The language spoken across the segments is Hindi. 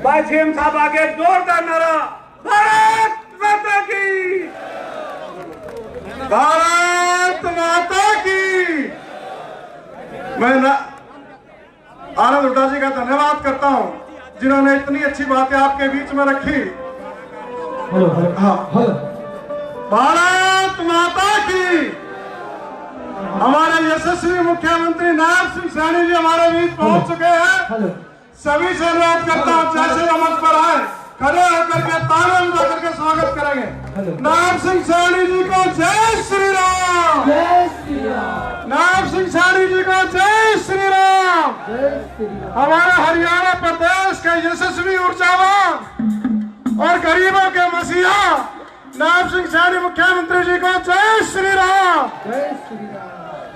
भाई सीएम साहब आगे जोरदार नारा, भारत माता की, भारत माता की। मैं आनंद हुड्डा जी का धन्यवाद करता हूं जिन्होंने इतनी अच्छी बातें आपके बीच में रखी। हाँ, भारत माता की। हमारे यशस्वी मुख्यमंत्री नायब सिंह सैनी जी हमारे बीच पहुंच चुके हैं। सभी से अनुरोध करता हूं जैसे मंच पर आए खड़े होकर के तालियां बजा करके स्वागत करेंगे। नायब सिंह सैनी जी को जय श्री राम, जय श्री राम। नायब सिंह सैनी जी को जय श्री राम। हमारे हरियाणा प्रदेश के यशस्वी ऊर्जावान और गरीबों के मसीहा नायब सिंह सैनी मुख्यमंत्री जी को जय श्री राम, जय श्री राम।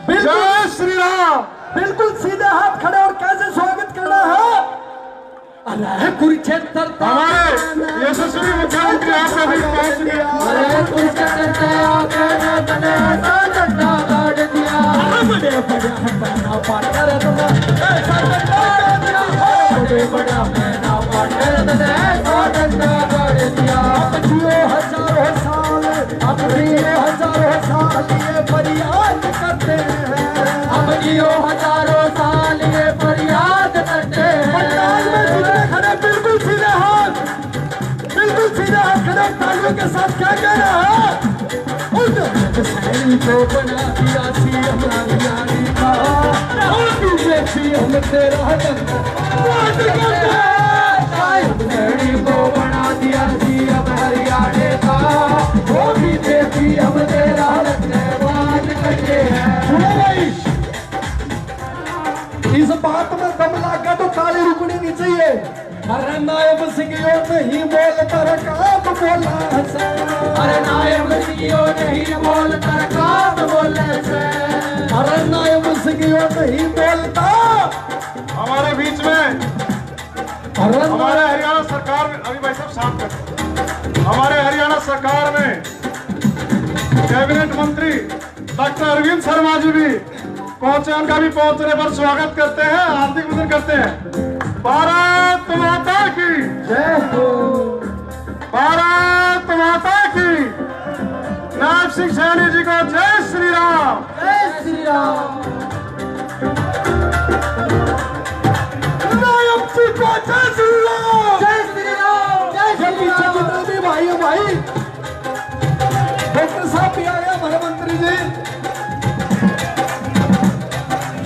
जय श्री राम। बिल्कुल सीधे हाथ खड़े और कैसे स्वागत करना है। अरे कुरुक्षेत्र हमारे यशस्वी मुख्यमंत्री आपका भी पहुंच गया। अरे कुरुक्षेत्र आके तने ऐसा झंडा गाड़ दिया, बड़े बड़ा मैना पाटर तने ऐसा झंडा गाड़ दिया, बड़े बड़ा मैना पाटर तने ऐसा झंडा गाड़ दिया। अब जियो हजारों साल, अब जियो हजारों साल ये फरियाद करते हैं, अब जियो हजारों साल ये फरियाद करते हैं। पंडाल में जितने खड़े बिल्कुल सीधे हाथ, बिल्कुल सीधे हाथ खड़े तालियों के साथ क्या कह रहा है। सैनी को बना दिया सीएम हरियाणा का, सीएम तेरा सैनी को बना दिया सीएम हरियाणा का, वो भी सीएम तेरा धन्यवाद करते हैं। इस बात में दम लगा तो ताली रुकनी नहीं चाहिए। अरे नायब सिंह नहीं बोलता रकाब बोला से, अरे नायब सिंह नहीं बोलता रकाब बोले से, अरे नायब सिंह नहीं बोलता। हमारे बीच में हमारे हरियाणा सरकार में अभी भाई साहब शांत कर, हमारे हरियाणा सरकार में कैबिनेट मंत्री डॉक्टर अरविंद शर्मा जी भी पहुंचे। उनका भी पहुंचने पर स्वागत करते हैं, हार्दिक अभिनंदन करते हैं। भारत माता की जय हो, भारत माता की। नायब सिंह सैनी जी को जय श्री राम, जय श्री राम। नायब सिंह को जय श्री राम, जय श्री राम, जय श्री राम। जितने भी भाई है भाई, डॉक्टर साहब भी आ गए हमारे मंत्री जी।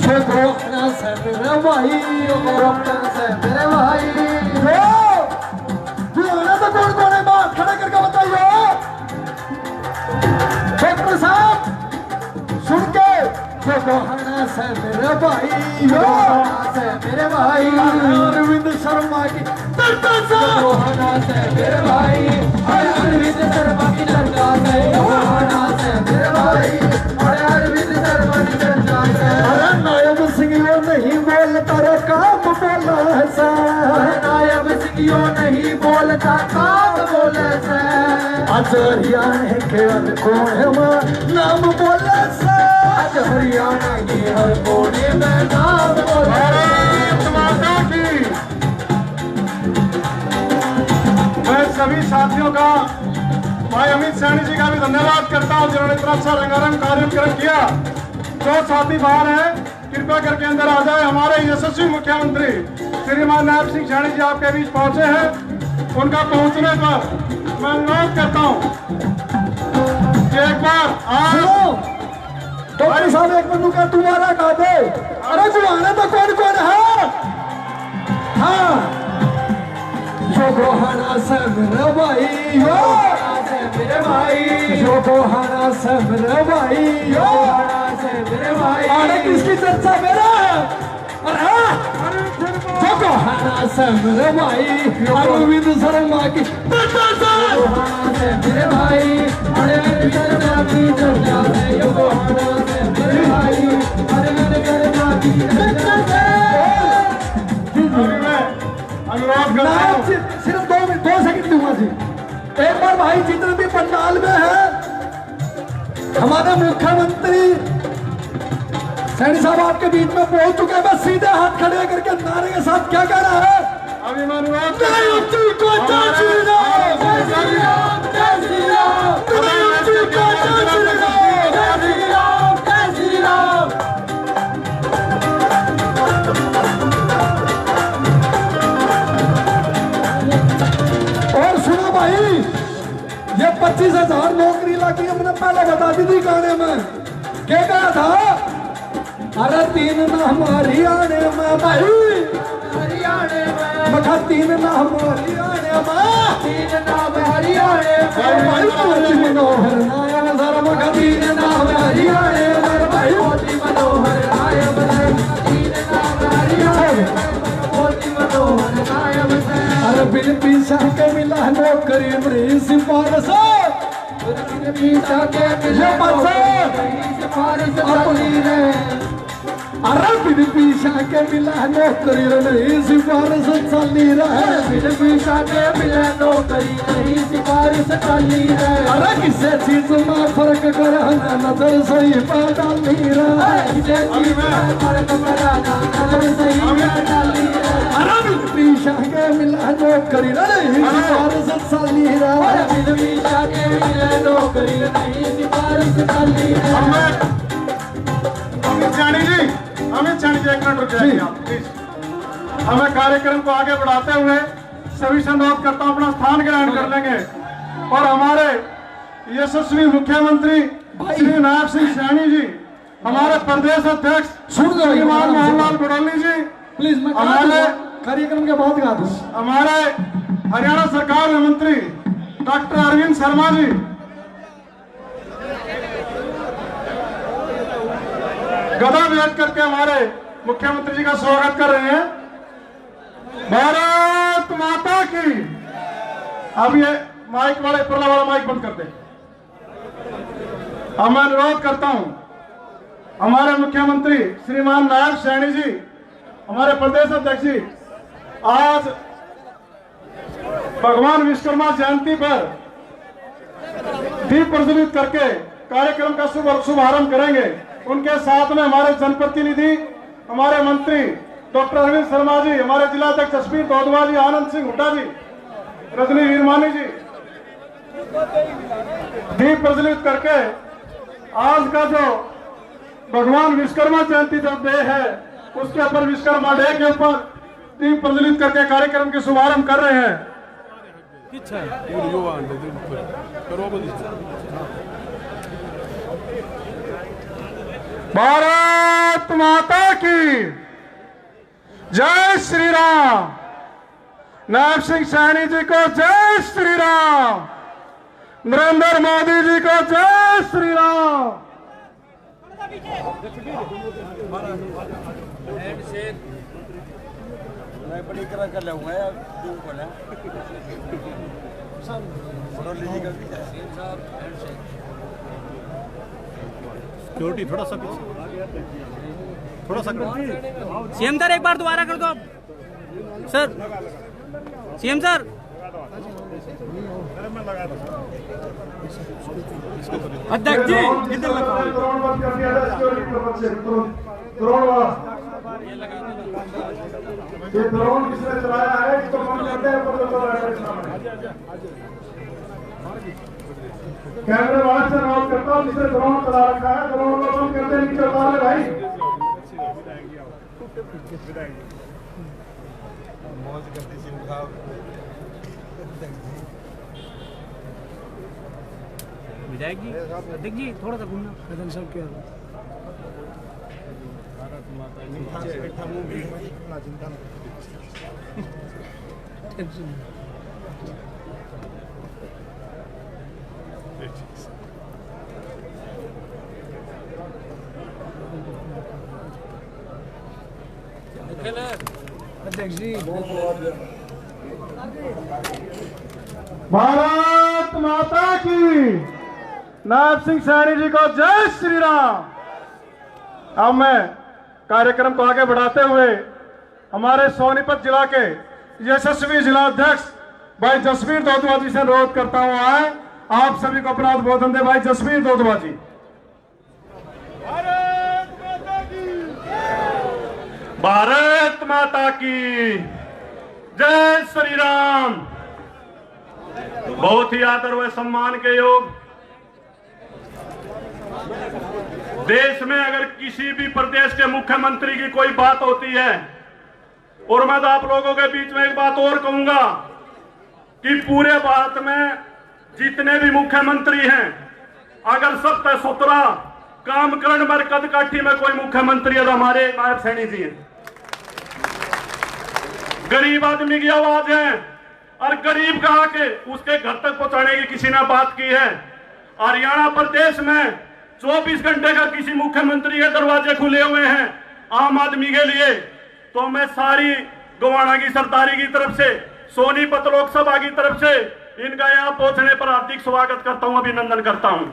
से मेरे भाई, से मेरे भाई, तो कौन कौन है बात खड़ा करके बताइए। डॉक्टर साहब सुन के, से मेरे भाई, से मेरे भाई, अरविंद शर्मा की से मेरे भाई, अरविंद शर्मा की चर्चा से मेरे भाई, अरविंद शर्मा की चर्चा से। अरे नायब सिंह नहीं बोलता रे काम बोला है, नायब सिंह नहीं बोलता काम बोले से। आज हरियाणा के हर कोने में नाम बोले से, आज हरियाणा के हर कोने में नाम बोले। भारत माता की। मैं सभी साथियों का, भाई अमित सैनी जी का भी धन्यवाद करता हूं जिन्होंने इतना अच्छा रंगारंग कार्यक्रम किया। जो साथी बाहर हैं कृपया करके अंदर आ जाए। हमारे यशस्वी मुख्यमंत्री श्रीमान नायब सिंह सैनी जी आपके बीच पहुंचे हैं। उनका पहुंचने पर मैं अनुरोध करता हूं कि एक बार डॉक्टर साहब एक मिनट का दोबारा गा दे। अरे बुलाना तो कौन कौन है। हाँ, जो गोहाना से मेरे भाई, मेरे भाई, जो गोहाना से मेरे भाई, से मेरे भाई। अरे किसकी चर्चा मेरा, जो गोहाना से मेरे भाई, अरविंद शर्मा की गोहाना से मेरे भाई, अरविंद शर्मा की चर्चा से, जो गोहाना से मेरे भाई, अरविंद शर्मा की चर्चा से। अनुरोध करता हूं, सिर्फ 2 सेकंड दूंगा जी। एक बार भाई जितने भी पंडाल में है, हमारे मुख्यमंत्री सैनी साहब आपके बीच में पहुंच चुके हैं। बस सीधे हाथ खड़े करके नारे के साथ क्या कह रहा है। अभी मैं अनुरोध ये 25,000 नौकरी लगी, हमने पहले बता दी थी गाने में। क्या कहा था? अरे 3 ना हमारी आने में भाई, हरियाणे में मखा 3 ना हमारी आने में, 3 ना हरियाणे में भाई, मोती मनोहर नायक सारा मखा 3 ना हरियाणे में भाई, मोती मनोहर नायक 3 ना हरियाणे में, मोती मनोहर नायक। अरे बिन पीछा के मिला नौकरी मेरी सिफारिश, बिन पीछा के मिला सिफारिश अपनी रे। अरे बिन पीछा के मिला नौकरी नहीं सिफारिश चली रहे, बिन पीछा के मिला नौकरी नहीं सिफारिश चली रहे। अरे किसी चीज में फर्क कर नजर सही पर डाली रहे, किसी चीज में फर्क कर नजर सही पर डाली रहे। अरे बिन पीछा के मिला नौकरी नहीं सिफारिश चली रहे, बिन पीछा के मिला नौकरी नहीं सिफारिश चली रहे। अमित शानी जी, अमित शानी जी 1 मिनट रुक जाइए आप प्लीज। हमें कार्यक्रम को आगे बढ़ाते हुए सभी से अनुरोध करता हूं अपना स्थान ग्रहण कर लेंगे और हमारे यशस्वी मुख्यमंत्री श्री नायब सिंह सैनी जी, हमारे प्रदेश अध्यक्ष श्रीमान मोहनलाल बड़ौली जी, प्लीज मैं हमारे कार्यक्रम के बाद गा दूं, हमारे हरियाणा सरकार में मंत्री डॉक्टर अरविंद शर्मा जी, गदा भेंट करके हमारे मुख्यमंत्री जी का स्वागत कर रहे हैं। भारत माता की। अब ये माइक वाले पहला वाला माइक बंद कर दे। अब मैं अनुरोध करता हूं हमारे मुख्यमंत्री श्रीमान नायब सैनी जी, हमारे प्रदेश अध्यक्ष जी, आज भगवान विश्वकर्मा जयंती पर दीप प्रज्वलित करके कार्यक्रम का शुभारंभ करेंगे। उनके साथ में हमारे जनप्रतिनिधि, हमारे मंत्री डॉक्टर अरविंद शर्मा जी, हमारे जिला अध्यक्ष जसबीर दौधवा जी, आनंद सिंह हुड्डा जी, रजनी वीरमानी जी, दीप प्रज्वलित करके आज का जो भगवान विश्वकर्मा जयंती जो डे है उसके ऊपर, विश्वकर्मा डे के ऊपर दीप प्रज्वलित करके कार्यक्रम के शुभारंभ कर रहे हैं। भारत माता की जय श्री राम। नायब सिंह सैनी जी को जय श्री राम। नरेंद्र मोदी जी को जय श्री राम। कर लूंगा सिक्योरिटी थोड़ा सा पीछे, थोड़ा सा सीएम सर एक बार दोबारा कर दो आप सर। सीएम सर अध्यक्ष जी इधर ड्रोन किसने चलाया है, इसको बंद करते हैं। कैमरे वाले से अनुरोध करता हूँ जिसने ड्रोन चला रखा है, ड्रोन को बंद करते नीचे उतार ले भाई। विधायक जी, अध्यक्ष जी थोड़ा सा घूमना कदम सब क्या अध्यक्ष जी। भारत माता की। नायब सिंह सैनी जी को जय श्री राम। अब मैं कार्यक्रम को आगे बढ़ाते हुए हमारे सोनीपत जिला के यशस्वी जिला अध्यक्ष भाई जसबीर दौधवा जी से अनुरोध करता हूं, आए आप सभी को अपना उद्बोधन दे। भाई जसबीर दौधवा जी। भारत माता की जय श्री राम। बहुत ही आदर व सम्मान के योग देश में अगर किसी भी प्रदेश के मुख्यमंत्री की कोई बात होती है, और मैं तो आप लोगों के बीच में एक बात और कहूंगा कि पूरे भारत में जितने भी मुख्यमंत्री हैं, अगर सब सुतरा काम करण पर कद काठी में कोई मुख्यमंत्री है तो हमारे नायब सैनी जी हैं। गरीब आदमी की आवाज है और गरीब का आके उसके घर तक पहुंचाने की किसी ने बात की है। हरियाणा प्रदेश में 24 घंटे का किसी मुख्यमंत्री के दरवाजे खुले हुए हैं आम आदमी के लिए। तो मैं सारी गोवाना की सरदारी की तरफ से, सोनीपत लोकसभा की तरफ से इनका यहाँ पहुंचने पर हार्दिक स्वागत करता हूं, अभिनंदन करता हूं।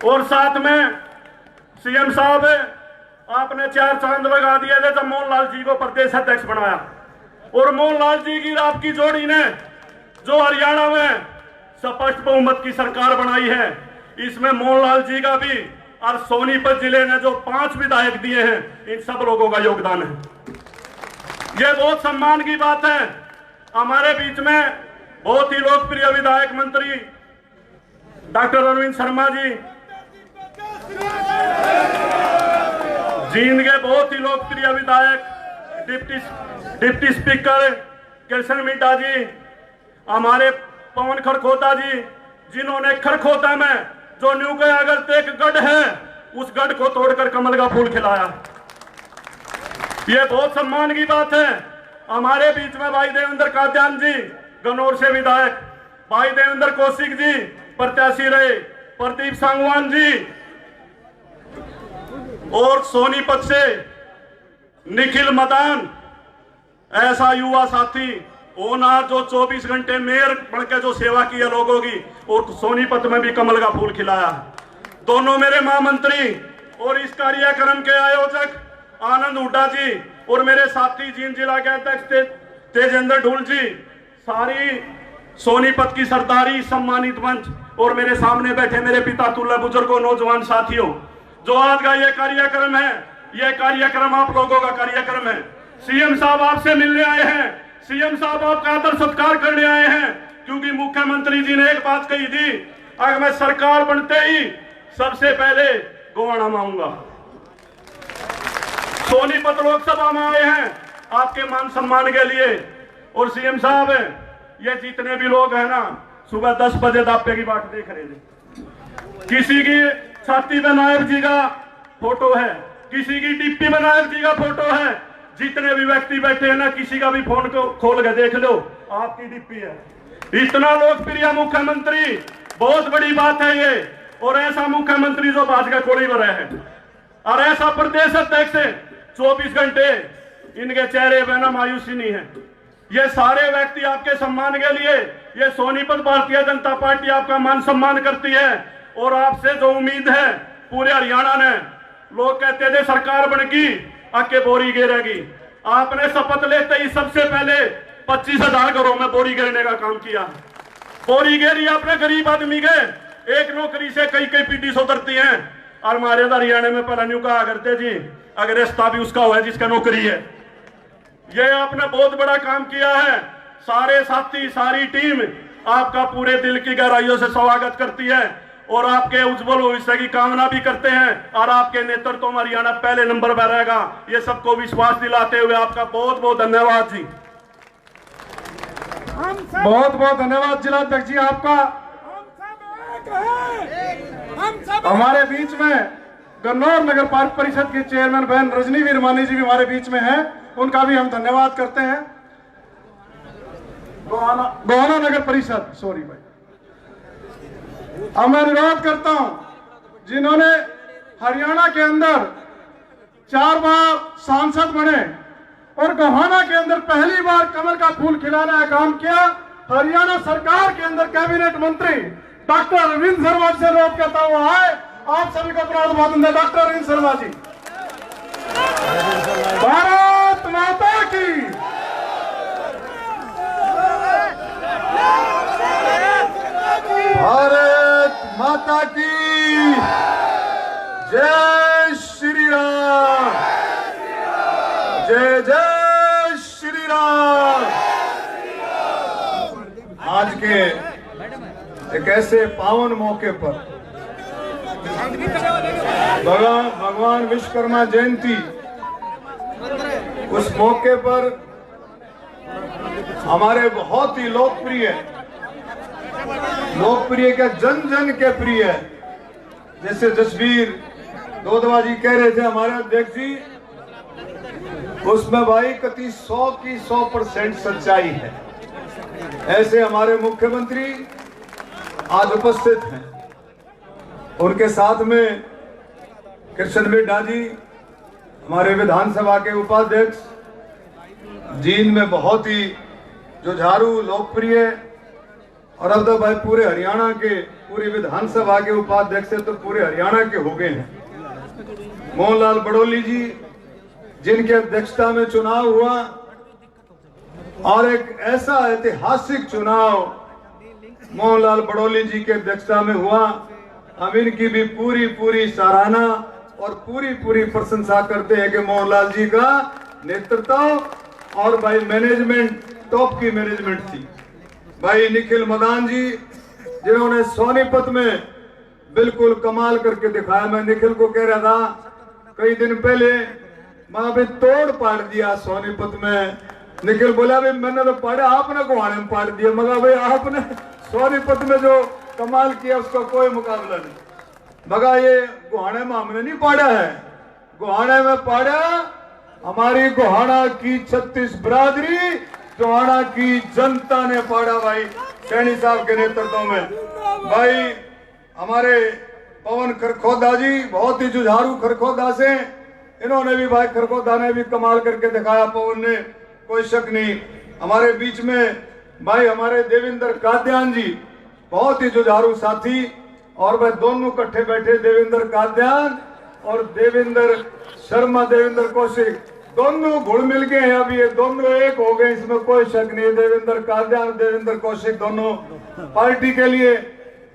और साथ में सीएम साहब, आपने 4 चांद लगा दिए थे जब मोहनलाल जी को प्रदेश अध्यक्ष बनाया, और मोहनलाल जी की आपकी जोड़ी ने जो हरियाणा में स्पष्ट बहुमत की सरकार बनाई है, इसमें मोहनलाल जी का भी और सोनीपत जिले ने जो 5 विधायक दिए हैं, इन सब लोगों का योगदान है। यह बहुत सम्मान की बात है। हमारे बीच में बहुत ही लोकप्रिय विधायक मंत्री डॉक्टर अरविंद शर्मा जी, जींद के बहुत ही लोकप्रिय विधायक डिप्टी स्पीकर कृष्ण मिड्डा जी, हमारे पवन खरखोता जी, जिन्होंने खरखोता में जो न्यू गया अगर एक गढ़ है, उस गढ़ को तोड़कर कमल का फूल खिलाया। ये बहुत सम्मान की बात है। हमारे बीच में भाई देवेंद्र कात्यान जी, गन्नौर से विधायक, भाई देवेंद्र कौशिक जी प्रत्याशी रहे, प्रदीप सांगवान जी, और सोनीपत से निखिल मदान, ऐसा युवा साथी होना जो 24 घंटे मेयर बनकर जो सेवा की है लोगों की, और सोनीपत में भी कमल का फूल खिलाया। दोनों मेरे महामंत्री और इस कार्यक्रम के आयोजक आनंद हुड्डा जी और मेरे साथी जींद जिला के अध्यक्ष तेजेंद्र ढूल जी, सारी सोनीपत की सरदारी सम्मानित मंच और मेरे सामने बैठे मेरे पिता तुल्य बुजुर्गों, नौजवान साथियों, जो आज का ये कार्यक्रम है, ये कार्यक्रम आप लोगों का कार्यक्रम है। सीएम साहब आपसे मिलने आए हैं, सीएम साहब आपका आदर सत्कार करने आए हैं, क्योंकि मुख्यमंत्री जी ने एक बात कही थी, अगर मैं सरकार बनते ही सबसे पहले गोवाना में आऊंगा। सोनीपत लोकसभा में आए हैं आपके मान सम्मान के लिए। और सीएम साहब, ये जितने भी लोग हैं ना, सुबह 10 बजे दापे की बाट देख रहे थे। किसी की छाती पे नायब जी का फोटो है, किसी की डिप्टी में नायब जी का फोटो है। जितने भी व्यक्ति बैठे हैं ना, किसी का भी फोन को खोल के देख लो, आपकी डिप्टी है। इतना लोकप्रिय मुख्यमंत्री, बहुत बड़ी बात है ये। और ऐसा मुख्यमंत्री जो भाजपा कोड़ी में रहे हैं, और ऐसा प्रदेश अध्यक्ष 24 घंटे इनके चेहरे पे ना मायूसी नहीं है। ये सारे व्यक्ति आपके सम्मान के लिए, ये सोनीपत भारतीय जनता पार्टी आपका मान सम्मान करती है। और आपसे जो उम्मीद है पूरे हरियाणा ने, लोग कहते थे सरकार बनेगी आके बोरी गिरेगी, आपने शपथ लेते ही सबसे पहले 25,000 घरों में बोरी गिरने का काम किया। बोरी गिरी आपने गरीब आदमी के, एक नौकरी से कई कई पीढ़ी सुधरती हैं। और हमारे हरियाणा में पहला न्यू कहा करते जी, अगर रिश्ता भी उसका हुआ है जिसका नौकरी है। ये आपने बहुत बड़ा काम किया है। सारे साथी, सारी टीम आपका पूरे दिल की गहराइयों से स्वागत करती है और आपके उज्जवल भविष्य की कामना भी करते हैं। और आपके नेतृत्व में हरियाणा पहले नंबर पर रहेगा, ये सबको विश्वास दिलाते हुए आपका बहुत बहुत धन्यवाद जी। बहुत बहुत धन्यवाद जिलाध्यक्ष जी आपका। हमारे बीच में गन्नौर नगर पालिका परिषद की चेयरमैन बहन रजनी वीरमानी जी भी हमारे बीच में हैं, उनका भी हम धन्यवाद करते हैं। गोवाना नगर परिषद, सॉरी भाई, अब मैं अनुरोध करता हूं, जिन्होंने हरियाणा के अंदर 4 बार सांसद बने और गोहाना के अंदर पहली बार कमल का फूल खिलाने का काम किया, हरियाणा सरकार के अंदर कैबिनेट मंत्री डॉक्टर अरविंद शर्मा से अनुरोध करता हुआ है, आप सभी को अपना अभिवादन दें। डॉक्टर अरविंद शर्मा जी, भारत माता की, भारत माता की जय श्री राम, जय जय श्री राम। आज के एक ऐसे पावन मौके पर भगवान विश्वकर्मा जयंती, उस मौके पर हमारे बहुत ही लोकप्रिय लोकप्रिय क्या, जन जन के प्रिय है। जैसे जसवीर दोदवा जी कह रहे थे हमारे अध्यक्ष जी, उसमें भाई कति 100 की 100% सच्चाई है। ऐसे हमारे मुख्यमंत्री आज उपस्थित हैं, उनके साथ में कृष्ण मिड्ढा जी हमारे विधानसभा के उपाध्यक्ष, जींद में बहुत ही जुझारू लोकप्रिय, और अब तो भाई पूरे हरियाणा के, पूरी विधानसभा के उपाध्यक्ष से तो पूरे हरियाणा के हो गए हैं, मोहनलाल बड़ौली जी, जिनकी अध्यक्षता में चुनाव हुआ और एक ऐसा ऐतिहासिक चुनाव मोहनलाल बड़ौली जी की अध्यक्षता में हुआ। हम इनकी भी पूरी पूरी सराहना और पूरी पूरी प्रशंसा करते हैं कि मोहनलाल जी का नेतृत्व और भाई मैनेजमेंट टॉप की मैनेजमेंट थी। भाई निखिल मदान जी, जिन्होंने सोनीपत में बिल्कुल कमाल करके दिखाया। मैं निखिल को कह रहा था कई दिन पहले, मैं अभी तोड़ पाड़ दिया सोनीपत में। निखिल बोला भाई मैंने तो पाड़ा, आपने गुहाने में पाड़ दिया। मगर भाई आपने सोनीपत में जो कमाल किया उसका कोई मुकाबला नहीं। मगर ये गुहाने में हमने नहीं पाड़ा है, गुहाने में पाड़ा हमारी गोहाना की 36 बिरादरी, गोहाना की जनता ने पाड़ा भाई सैनी साहब के नेतृत्व में। भाई हमारे पवन खरखोदा जी बहुत ही जुझारू खरखोदा से, इन्होंने भी भाई खरखोदा ने भी कमाल करके दिखाया, पवन ने, कोई शक नहीं। हमारे बीच में भाई हमारे देवेंद्र काद्यान जी बहुत ही जुझारू साथी, और भाई दोनों इकट्ठे बैठे, देवेंद्र काद्यान और देवेंद्र शर्मा, देवेंद्र कौशिक, दोनों घुल मिल गए हैं। अब ये दोनों एक हो गए, इसमें कोई शक नहीं। देवेंद्र काद्यान, देवेंद्र कौशिक दोनों पार्टी के लिए,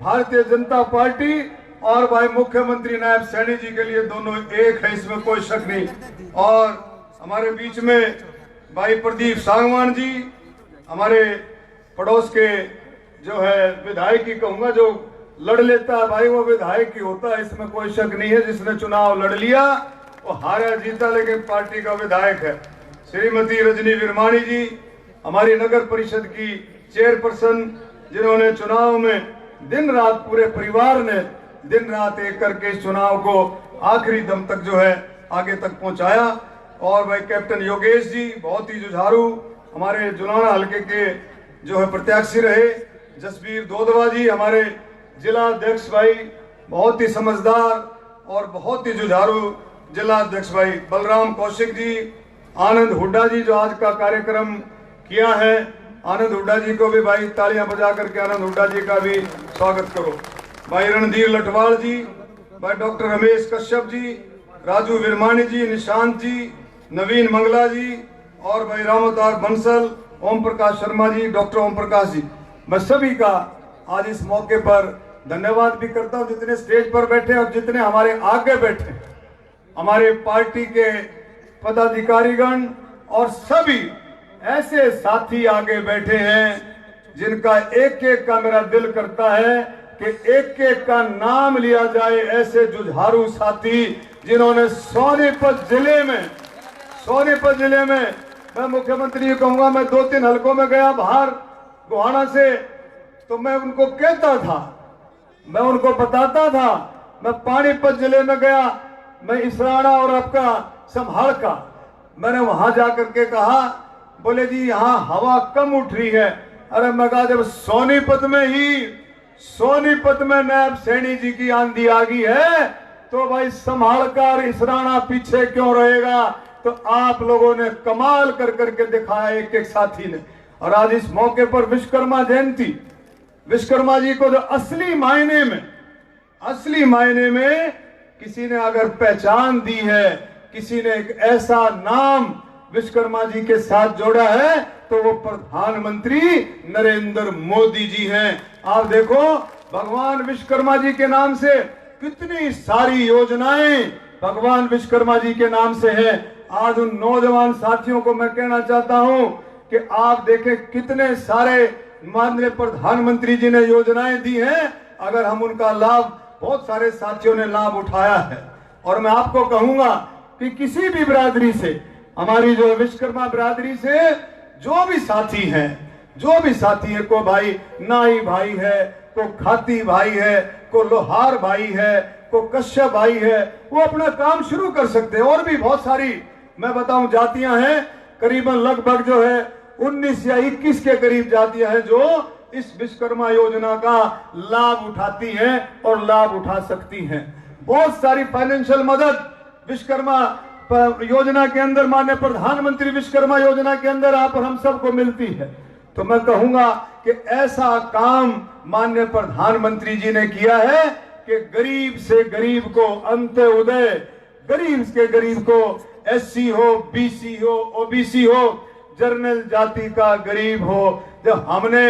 भारतीय जनता पार्टी और भाई मुख्यमंत्री नायब सैनी जी के लिए दोनों एक है, इसमें कोई शक नहीं। और हमारे बीच में भाई प्रदीप सांगवान जी, हमारे पड़ोस के जो है विधायक ही कहूंगा, जो लड़ लेता है भाई वो विधायक ही होता है, इसमें कोई शक नहीं है। जिसने चुनाव लड़ लिया वो हारा जीता लेकिन पार्टी का विधायक है। श्रीमती रजनी विरमानी जी, हमारी नगर परिषद की चेयरपर्सन, जिन्होंने चुनाव में दिन रात, पूरे परिवार ने दिन रात एक करके इस चुनाव को आखिरी दम तक जो है आगे तक पहुंचाया। और भाई कैप्टन योगेश जी बहुत ही जुझारू हमारे जुलाना हल्के के जो है प्रत्याशी रहे। जसवीर दोदवा जी हमारे जिला अध्यक्ष भाई बहुत ही समझदार और बहुत ही जुझारू जिला अध्यक्ष भाई। बलराम कौशिक जी, आनंद हुड्डा जी जो आज का कार्यक्रम किया है, आनंद हुड्डा जी को भी भाई तालियां बजा करके आनंद हुड्डा जी का भी स्वागत करो। भाई रणधीर लटवाल जी, भाई डॉक्टर रमेश कश्यप जी, राजू विरमानी जी, निशांत जी, नवीन मंगला जी, और भाई रामअवतार बंसल, ओम प्रकाश शर्मा जी, डॉक्टर ओम प्रकाश जी, मैं सभी का आज इस मौके पर धन्यवाद भी करता हूं, जितने स्टेज पर बैठे और जितने हमारे आगे बैठे, हमारे पार्टी के पदाधिकारीगण और सभी ऐसे साथी आगे बैठे हैं जिनका एक एक का मेरा दिल करता है कि एक एक का नाम लिया जाए। ऐसे जुझारू साथी जिन्होंने सोनीपत जिले में मैं मुख्यमंत्री कहूंगा, मैं 2-3 हलकों में गया बाहर गोहाना से, तो मैं उनको कहता था, मैं उनको बताता था, मैं पानीपत जिले में गया, मैं इसराना और आपका संभाल का, मैंने वहां जाकर के कहा, बोले जी यहाँ हवा कम उठ रही है। अरे मैं कहा जब सोनीपत में नायब सैनी जी की आंधी आ गई है तो भाई संभाल कर इसराना पीछे क्यों रहेगा। तो आप लोगों ने कमाल कर करके दिखाया एक एक साथी ने। और आज इस मौके पर विश्वकर्मा जयंती, विश्वकर्मा जी को जो असली मायने में किसी ने अगर पहचान दी है, किसी ने एक ऐसा नाम विश्वकर्मा जी के साथ जोड़ा है तो वो प्रधानमंत्री नरेंद्र मोदी जी हैं। आप देखो भगवान विश्वकर्मा जी के नाम से कितनी सारी योजनाएं भगवान विश्वकर्मा जी के नाम से है। आज उन नौजवान साथियों को मैं कहना चाहता हूं कि आप देखें कितने सारे माननीय प्रधानमंत्री जी ने योजनाएं दी हैं, अगर हम उनका लाभ, बहुत सारे साथियों ने लाभ उठाया है। और मैं आपको कहूंगा कि किसी भी बिरादरी से, हमारी जो विश्वकर्मा बिरादरी से जो भी साथी हैं, जो भी साथी है, को भाई नाई भाई है, को खाती भाई है, को लोहार भाई है, को कश्यप भाई है, वो अपना काम शुरू कर सकते हैं। और भी बहुत सारी मैं बताऊं जातियां हैं, करीबन लगभग जो है 19 या 21 के करीब जातियां हैं जो इस विश्वकर्मा योजना का लाभ उठाती हैं और लाभ उठा सकती हैं। बहुत सारी फाइनेंशियल मदद विश्वकर्मा योजना के अंदर, माननीय प्रधानमंत्री विश्वकर्मा योजना के अंदर आप और हम सबको मिलती है। तो मैं कहूंगा कि ऐसा काम माननीय प्रधानमंत्री जी ने किया है कि गरीब से गरीब को अंत्योदय, गरीब के गरीब को एससी हो, बीसी हो, ओबीसी हो, जनरल जाति का गरीब हो। जब हमने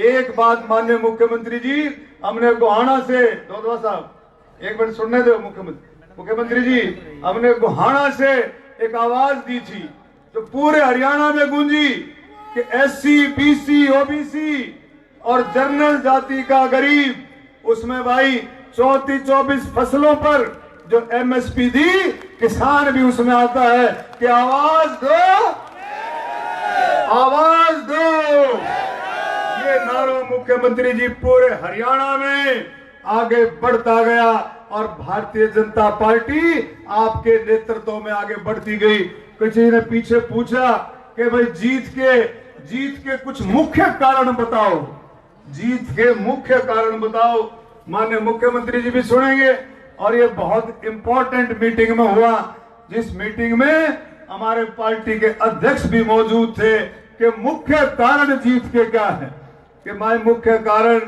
एक बात माननीय मुख्यमंत्री जी, हमने गोहाना से दोदवा साहब एक मिनट सुनने दो मुख्यमंत्री जी, हमने गोहाना से एक आवाज दी थी तो पूरे हरियाणा में गूंजी कि एससी, बीसी, ओबीसी और जनरल जाति का गरीब, उसमें भाई 34 फसलों पर जो एमएसपी दी, किसान भी उसमें आता है कि आवाज दो, आवाज दो। ये नारा मुख्यमंत्री जी पूरे हरियाणा में आगे बढ़ता गया और भारतीय जनता पार्टी आपके नेतृत्व में आगे बढ़ती गई। किसी ने पीछे पूछा कि भाई जीत के कुछ मुख्य कारण बताओ, जीत के मुख्य कारण बताओ। माननीय मुख्यमंत्री जी भी सुनेंगे। और ये बहुत इंपॉर्टेंट मीटिंग में हुआ, जिस मीटिंग में हमारे पार्टी के अध्यक्ष भी मौजूद थे कि मुख्य कारण जीत के क्या है। कि भाई मुख्य कारण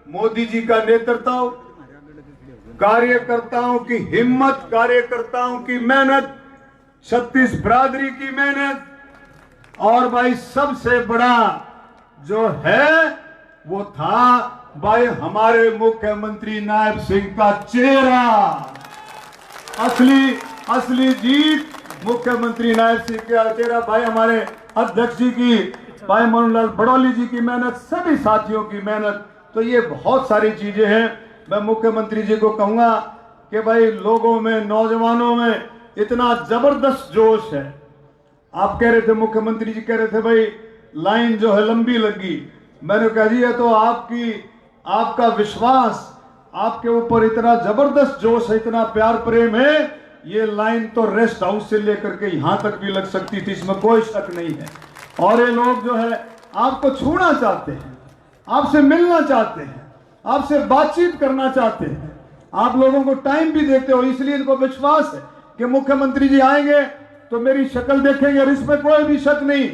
मोदी जी का नेतृत्व, कार्यकर्ताओं की हिम्मत, कार्यकर्ताओं की मेहनत, 36 बिरादरी की मेहनत, और भाई सबसे बड़ा जो है वो था भाई हमारे मुख्यमंत्री नायब सिंह का चेहरा। असली जीत मुख्यमंत्री नायब सिंह का चेहरा, भाई हमारे अध्यक्ष जी की, भाई मनोहर बड़ौली जी की मेहनत, सभी साथियों की मेहनत। तो ये बहुत सारी चीजें हैं। मैं मुख्यमंत्री जी को कहूंगा कि भाई लोगों में, नौजवानों में इतना जबरदस्त जोश है। आप कह रहे थे, मुख्यमंत्री जी कह रहे थे भाई लाइन जो है लंबी लगी। मैंने कह दिया तो आपका विश्वास, आपके ऊपर इतना जबरदस्त जोश है, इतना प्यार प्रेम है, ये लाइन तो रेस्ट हाउस से लेकर के यहां तक भी लग सकती थी, इसमें कोई शक नहीं है। और ये लोग जो है आपको छूना चाहते हैं, आपसे मिलना चाहते हैं, आपसे बातचीत करना चाहते हैं, आप लोगों को टाइम भी देते हो, इसलिए इनको विश्वास है कि मुख्यमंत्री जी आएंगे तो मेरी शक्ल देखेंगे। और इसमें कोई भी शक नहीं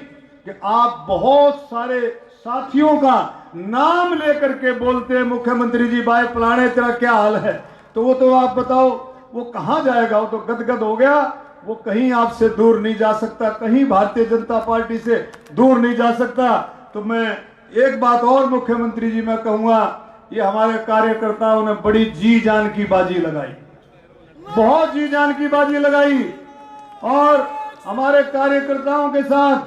कि आप बहुत सारे साथियों का नाम लेकर के बोलते हैं, मुख्यमंत्री जी भाई फलाने तेरा क्या हाल है, तो वो तो आप बताओ वो कहां जाएगा, वो तो गदगद हो गया, वो कहीं आपसे दूर नहीं जा सकता, कहीं भारतीय जनता पार्टी से दूर नहीं जा सकता। तो मैं एक बात और मुख्यमंत्री जी मैं कहूंगा, ये हमारे कार्यकर्ताओं ने बड़ी जी जान की बाजी लगाई, बहुत जी जान की बाजी लगाई। और हमारे कार्यकर्ताओं के साथ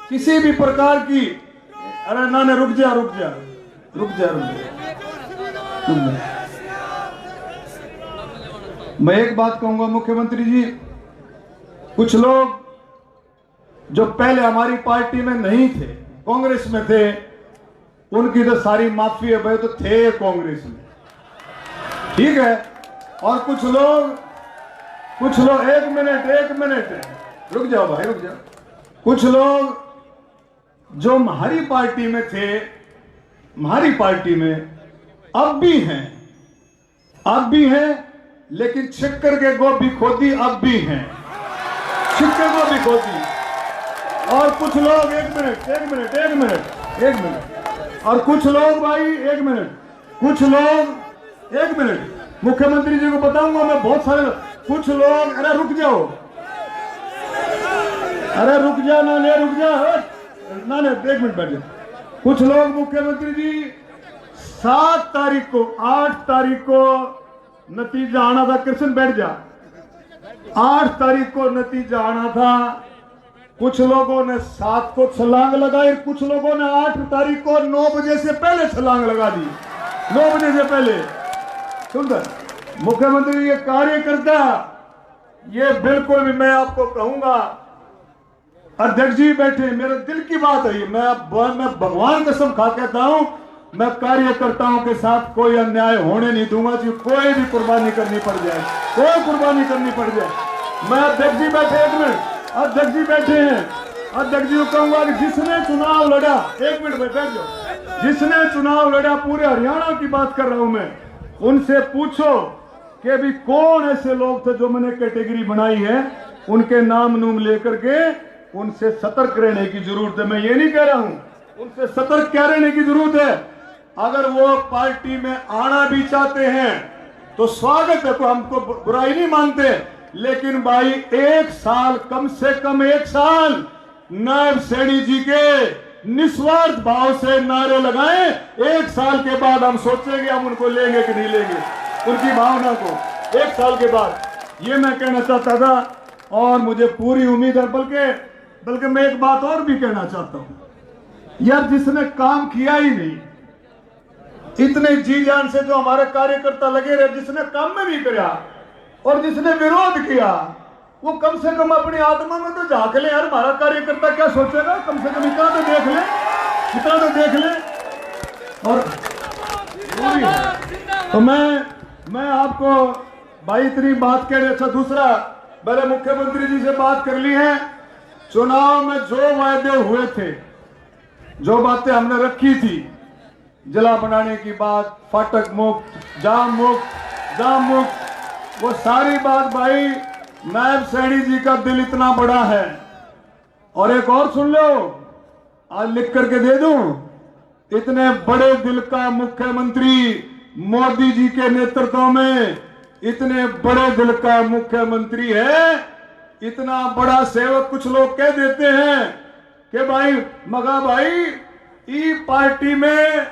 किसी भी प्रकार की, अरे नाने रुक जा, मैं एक बात कहूंगा मुख्यमंत्री जी, कुछ लोग जो पहले हमारी पार्टी में नहीं थे, कांग्रेस में थे, उनकी तो सारी माफी है भाई, तो थे कांग्रेस में, ठीक है। और कुछ लोग एक मिनट रुक जाओ भाई, रुक जाओ। कुछ लोग जो हमारी पार्टी में थे, हमारी पार्टी में अब भी हैं, लेकिन शक्कर के गोभी खोदी अब भी हैं, शक्कर गोभी खोदी। और कुछ लोग एक मिनट और कुछ लोग भाई एक मिनट मुख्यमंत्री जी को बताऊंगा मैं, बहुत सारे कुछ लोग, अरे रुक जाओ ना, एक मिनट बैठे। कुछ लोग मुख्यमंत्री जी 8 तारीख को नतीजा आना था, कृष्ण बैठ जा, 8 तारीख को नतीजा आना था। कुछ लोगों ने 7 को छलांग लगाई, कुछ लोगों ने 8 तारीख को 9 बजे से पहले छलांग लगा दी, 9 बजे से पहले। सुंदर मुख्यमंत्री ये कार्यकर्ता, ये बिल्कुल भी मैं आपको कहूंगा अध्यक्ष जी बैठे, मेरे दिल की बात है ये। मैं भगवान कसम खा कहता हूं, मैं कार्यकर्ताओं के साथ कोई अन्याय होने नहीं दूंगा जी। कोई भी कुर्बानी करनी पड़ जाए, कोई कुर्बानी करनी पड़ जाए। मैं अध्यक्ष जी बैठे, एक मिनट, अध्यक्ष जी बैठे हैं, अध्यक्ष जी को कहूंगा कि जिसने चुनाव लड़ा, एक मिनट में बैठ जाओ, जिसने चुनाव लड़ा पूरे हरियाणा की बात कर रहा हूं मैं, उनसे पूछो कि अभी कौन ऐसे लोग थे जो मैंने कैटेगरी बनाई है, उनके नाम नूम लेकर के उनसे सतर्क रहने की जरूरत है। मैं ये नहीं कह रहा हूं, उनसे सतर्क क्या रहने की जरूरत है। अगर वो पार्टी में आना भी चाहते हैं तो स्वागत है, तो हमको बुराई नहीं मानते, लेकिन भाई एक साल, कम से कम एक साल नायब सैनी जी के निस्वार्थ भाव से नारे लगाएं। एक साल के बाद हम सोचेंगे हम उनको लेंगे कि नहीं लेंगे, उनकी भावना को एक साल के बाद। ये मैं कहना चाहता था और मुझे पूरी उम्मीद है। बल्कि मैं एक बात और भी कहना चाहता हूं यार, जिसने काम किया ही नहीं इतने जी जान से, जो हमारे कार्यकर्ता लगे रहे, जिसने काम में भी किया और जिसने विरोध किया, वो कम से कम अपनी आत्मा में तो झांक ले यार, हमारा कार्यकर्ता क्या सोचेगा। कम से कम इतना तो देख ले, इतना तो देख ले। और तो मैं आपको भाई इतनी बात कह रहे। अच्छा, दूसरा, मैंने मुख्यमंत्री जी से बात कर ली है। चुनाव में जो वायदे हुए थे, जो बातें हमने रखी थी, जिला बनाने की बात, फाटक मुक्त, जाम मुक्त, वो सारी बात भाई नायब सैनी जी का दिल इतना बड़ा है। और एक और सुन लो, आज लिख करके दे दूं, इतने बड़े दिल का मुख्यमंत्री मोदी जी के नेतृत्व में, इतने बड़े दिल का मुख्यमंत्री है, इतना बड़ा सेवक। कुछ लोग कह देते हैं कि भाई मगा भाई ई पार्टी में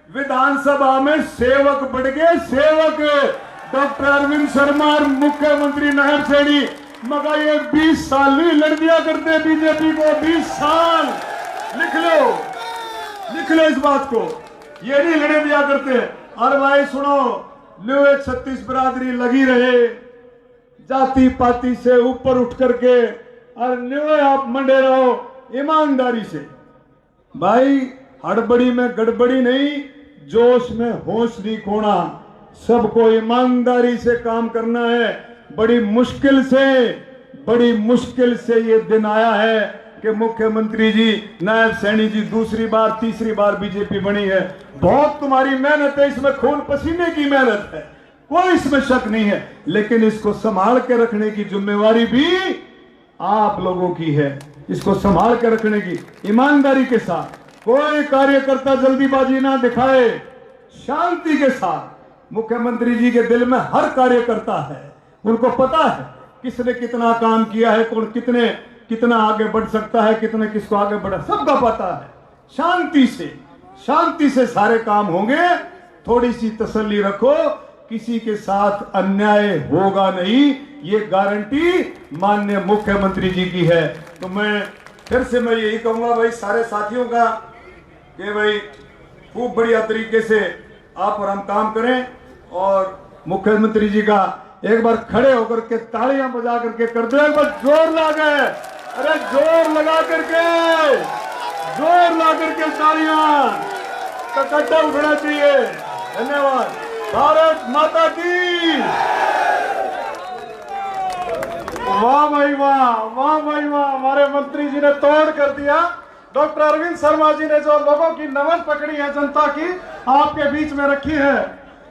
विधानसभा में सेवक बढ़ गए, सेवक डॉक्टर अरविंद शर्मा और मुख्यमंत्री नायब सैनी। मगर ये 20 साल नहीं लड़ दिया करते बीजेपी को, 20 साल। लिख लो इस बात को, ये नहीं लड़े दिया करते। और भाई सुनो, लो एक 36 बिरादरी लगी रहे, जाति पाति से ऊपर उठ करके, और न्यू आप मंडे रहो ईमानदारी से। भाई हड़बड़ी में गड़बड़ी नहीं, जोश में होश नहीं खोना, सबको ईमानदारी से काम करना है। बड़ी मुश्किल से ये दिन आया है कि मुख्यमंत्री जी, नायब सैनी जी दूसरी बार तीसरी बार बीजेपी बनी है। बहुत तुम्हारी मेहनत है, इसमें खून पसीने की मेहनत है, कोई इसमें शक नहीं है, लेकिन इसको संभाल के रखने की जिम्मेवारी भी आप लोगों की है। इसको संभाल के रखने की ईमानदारी के साथ, कोई कार्यकर्ता जल्दीबाजी ना दिखाए, शांति के साथ। मुख्यमंत्री जी के दिल में हर कार्यकर्ता है, उनको पता है किसने कितना काम किया है, कौन कितना आगे बढ़ सकता है, कितने किसको आगे बढ़ा, सबका पता है। शांति से सारे काम होंगे। थोड़ी सी तसल्ली रखो, किसी के साथ अन्याय होगा नहीं, ये गारंटी माननीय मुख्यमंत्री जी की है। तो मैं फिर से यही कहूंगा भाई सारे साथियों का कि भाई खूब बढ़िया तरीके से आप और हम काम करें, और मुख्यमंत्री जी का एक बार खड़े होकर के तालियां बजा करके कर दो, एक बार जोर लगा, अरे जोर लगा करके तालियां का कट्टा उठना चाहिए। धन्यवाद। भारत माता की। वाह भाई वाह, हमारे मंत्री जी ने तोड़ कर दिया। डॉक्टर अरविंद शर्मा जी ने जो लोगों की नमन पकड़ी है, जनता की आपके बीच में रखी है,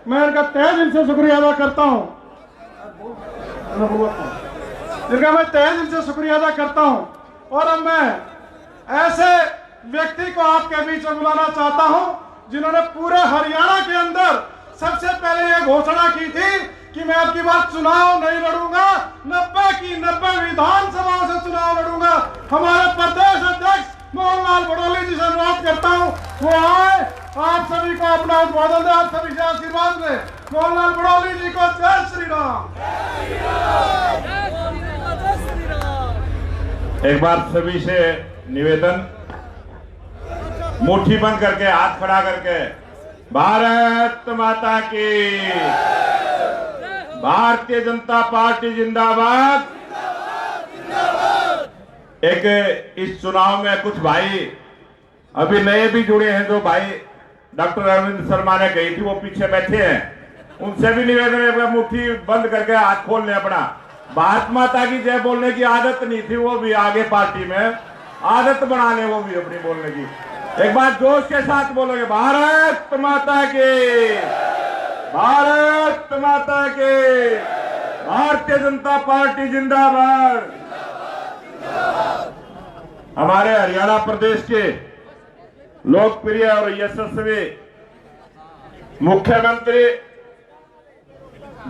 मैं इनका तहे दिल से शुक्रिया अदा करता हूं। और अब मैं ऐसे व्यक्ति को आपके बीच में बुलाना चाहता हूं जिन्होंने पूरे हरियाणा के अंदर सबसे पहले यह घोषणा की थी कि मैं आपकी बार चुनाव नहीं लड़ूंगा, 90 की 90 विधानसभाओं से चुनाव लड़ूंगा। हमारे प्रदेश अध्यक्ष मोहनलाल बड़ौली जी से अनुरोध करता हूं, वो आए, आप सभी को अपना उद्बोधन दे, आप सभी से आशीर्वाद ले। मोहनलाल बड़ौली जी को जय श्री राम। एक बार सभी से निवेदन, मुट्ठी बंद करके हाथ खड़ा करके, भारत माता की, भारतीय जनता पार्टी जिंदाबाद। एक इस चुनाव में कुछ भाई अभी नए भी जुड़े हैं, जो भाई डॉक्टर अरविंद शर्मा ने कही थी वो पीछे बैठे हैं, उनसे भी निवेदन है मुट्ठी बंद करके हाथ खोल ले अपना। भारत माता की जय बोलने की आदत नहीं थी, वो भी आगे पार्टी में आदत बना ले वो भी अपनी बोलने की। एक बार जोश के साथ बोलोगे भारत माता के, भारत माता के, भारतीय जनता पार्टी जिंदाबाद। हमारे हरियाणा प्रदेश के लोकप्रिय और यशस्वी मुख्यमंत्री,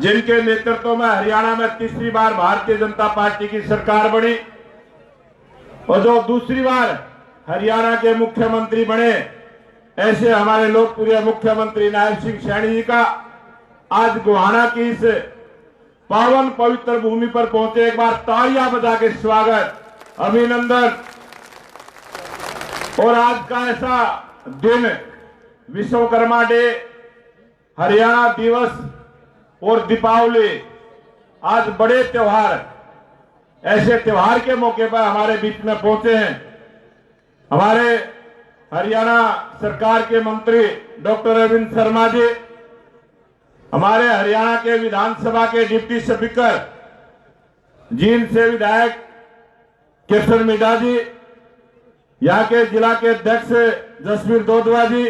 जिनके नेतृत्व में हरियाणा में तीसरी बार भारतीय जनता पार्टी की सरकार बनी और जो दूसरी बार हरियाणा के मुख्यमंत्री बने, ऐसे हमारे लोकप्रिय मुख्यमंत्री नायब सिंह सैनी जी का आज गोहाना की इस पावन पवित्र भूमि पर पहुंचे। एक बार तालियां बजा के स्वागत, अभिनंदन। और आज का ऐसा दिन विश्वकर्मा डे, हरियाणा दिवस और दीपावली, आज बड़े त्योहार, ऐसे त्योहार के मौके पर हमारे बीच में पहुंचे हैं। हमारे हरियाणा सरकार के मंत्री डॉक्टर अरविंद शर्मा जी, हमारे हरियाणा के विधानसभा के डिप्टी स्पीकर, जींद से विधायक किशन मिडा जी, यहाँ के जिला के अध्यक्ष जसवीर दोदवा जी,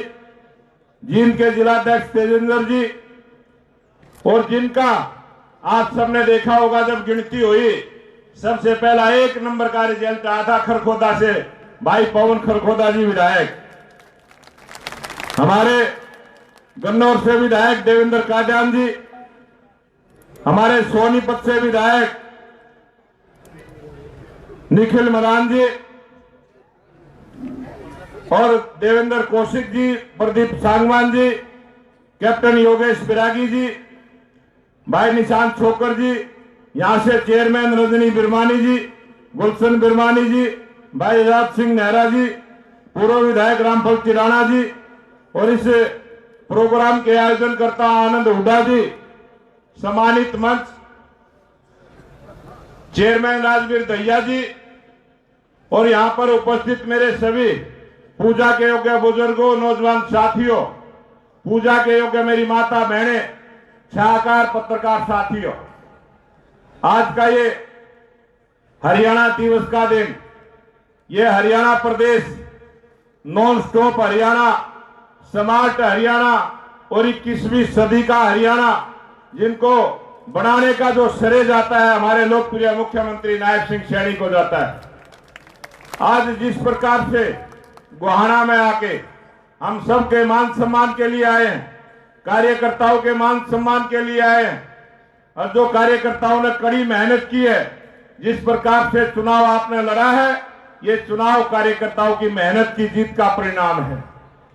जींद के जिलाध्यक्ष तेजेंद्र जी, और जिनका आप सबने देखा होगा जब गिनती हुई सबसे पहला 1 नंबर का रिजल्ट आया था खरखोदा से, भाई पवन खरखोदा जी विधायक। हमारे गन्नौर से विधायक देवेंद्र काजान जी, हमारे सोनीपत से विधायक निखिल मदान जी, और देवेंद्र कौशिक जी, प्रदीप सांगवान जी, कैप्टन योगेश बिरागी जी, भाई निशांत छोकर जी, यहां से चेयरमैन रजनी बिरमानी जी, गुलशन बिरमानी जी, भाई राज सिंह नेहरा जी, पूर्व विधायक रामफल तिराना जी, और इस प्रोग्राम के आयोजन करता आनंद हुड्डा जी, सम्मानित मंच चेयरमैन राजवीर दहिया जी, और यहां पर उपस्थित मेरे सभी पूजा के योग्य बुजुर्गों, नौजवान साथियों, पूजा के योग्य मेरी माता बहने, छायाकार पत्रकार साथियों, आज का ये हरियाणा दिवस का दिन, ये हरियाणा प्रदेश, non stop Haryana, smart Haryana और 21वीं सदी का हरियाणा, जिनको बनाने का जो श्रेय जाता है हमारे लोकप्रिय मुख्यमंत्री नायब सिंह सैनी को जाता है। आज जिस प्रकार से गोहाना में आके हम सबके मान सम्मान के लिए आए हैं, कार्यकर्ताओं के मान सम्मान के लिए आए हैं, और जो कार्यकर्ताओं ने कड़ी मेहनत की है, जिस प्रकार से चुनाव आपने लड़ा है, ये चुनाव कार्यकर्ताओं की मेहनत की जीत का परिणाम है।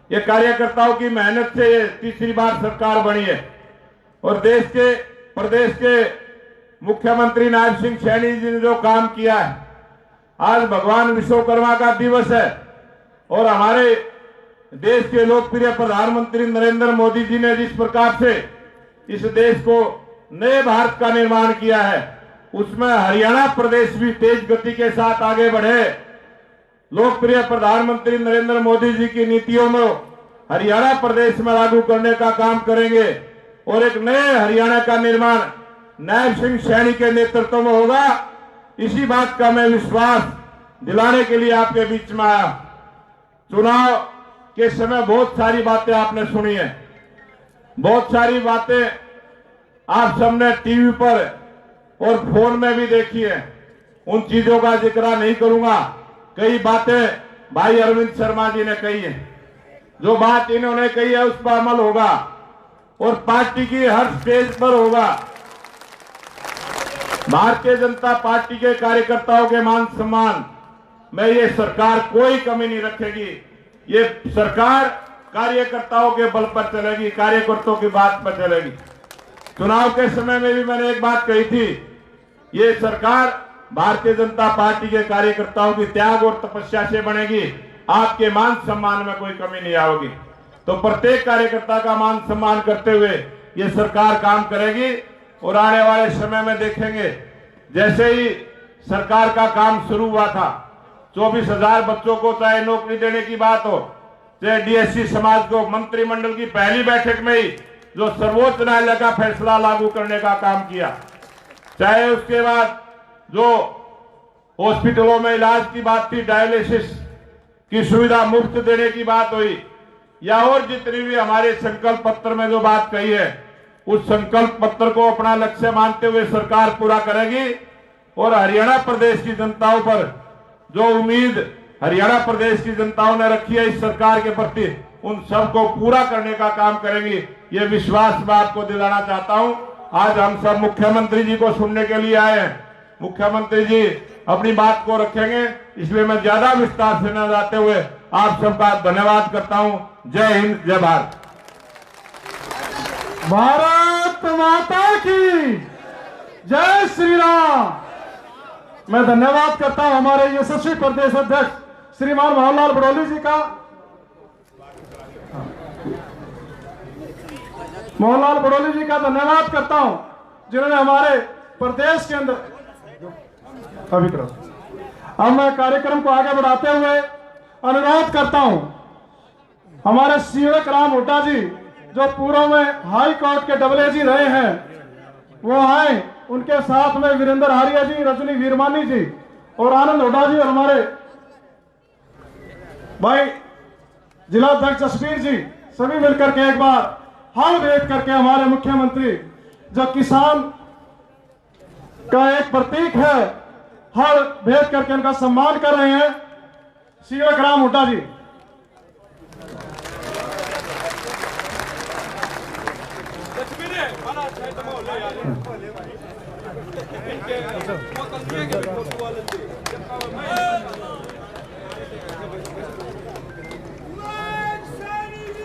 ये कार्यकर्ताओं की मेहनत से ये तीसरी बार सरकार बनी है, और देश के प्रदेश के मुख्यमंत्री नायब सिंह सैनी जी ने जो काम किया है, आज भगवान विश्वकर्मा का दिवस है, और हमारे देश के लोकप्रिय प्रधानमंत्री नरेंद्र मोदी जी ने जिस प्रकार से इस देश को नए भारत का निर्माण किया है, उसमें हरियाणा प्रदेश भी तेज गति के साथ आगे बढ़े। लोकप्रिय प्रधानमंत्री नरेंद्र मोदी जी की नीतियों में हरियाणा प्रदेश में लागू करने का काम करेंगे, और एक नए हरियाणा का निर्माण नायब सिंह सैनी के नेतृत्व में होगा। इसी बात का मैं विश्वास दिलाने के लिए आपके बीच में आया। चुनाव के समय बहुत सारी बातें आपने सुनी है, बहुत सारी बातें आप सबने टीवी पर और फोन में भी देखी है, उन चीजों का जिक्र नहीं करूंगा। कई बातें भाई अरविंद शर्मा जी ने कही है, जो बात इन्होंने कही है उस पर अमल होगा, और पार्टी की हर स्टेज पर होगा। भारतीय जनता पार्टी के कार्यकर्ताओं के मान सम्मान में ये सरकार कोई कमी नहीं रखेगी। ये सरकार कार्यकर्ताओं के बल पर चलेगी, कार्यकर्ताओं की बात पर चलेगी। चुनाव के समय में भी मैंने एक बात कही थी, ये सरकार भारतीय जनता पार्टी के कार्यकर्ताओं की त्याग और तपस्या से बनेगी, आपके मान सम्मान में कोई कमी नहीं आएगी। तो प्रत्येक कार्यकर्ता का मान सम्मान करते हुए ये सरकार काम करेगी, और आने वाले समय में देखेंगे, जैसे ही सरकार का काम शुरू हुआ था, 24,000 बच्चों को चाहे नौकरी देने की बात हो, चाहे डीएससी समाज को मंत्रिमंडल की पहली बैठक में ही जो सर्वोच्च न्यायालय का फैसला लागू करने का काम किया, चाहे उसके बाद जो हॉस्पिटलों में इलाज की बात थी, डायलिसिस की सुविधा मुफ्त देने की बात हुई, या और जितनी भी हमारे संकल्प पत्र में जो बात कही है, उस संकल्प पत्र को अपना लक्ष्य मानते हुए सरकार पूरा करेगी। और हरियाणा प्रदेश की जनताओं पर जो उम्मीद हरियाणा प्रदेश की जनताओं ने रखी है इस सरकार के प्रति, उन सबको पूरा करने का काम करेंगी, ये विश्वास मैं आपको दिलाना चाहता हूं। आज हम सब मुख्यमंत्री जी को सुनने के लिए आए हैं। मुख्यमंत्री जी अपनी बात को रखेंगे, इसलिए मैं ज्यादा विस्तार से न जाते हुए आप सबका धन्यवाद करता हूं। जय हिंद, जय भारत। भारत माता की जय श्री राम। मैं धन्यवाद करता हूं हमारे यशस्वी प्रदेश अध्यक्ष श्रीमान मोहनलाल बड़ौली जी का। मोहनलाल बड़ौली जी का धन्यवाद करता हूं, जिन्होंने हमारे प्रदेश के अंदर अभी करो। अब मैं कार्यक्रम को आगे बढ़ाते हुए अनुरोध करता हूं हमारे सीवक राम हुड्डा जी, जो पूर्व में हाई कोर्ट के डबल रहे हैं, वो आए। उनके साथ में वीरेंद्र हारिया जी, रजनी वीरमानी जी और आनंद हुड्डा जी और हमारे भाई जिला अध्यक्ष जसवीर जी, सभी मिलकर के एक बार हल भेंट करके हमारे मुख्यमंत्री जो किसान का एक प्रतीक है, हल भेंट करके उनका सम्मान कर रहे हैं। सीवक राम हुड्डा जी।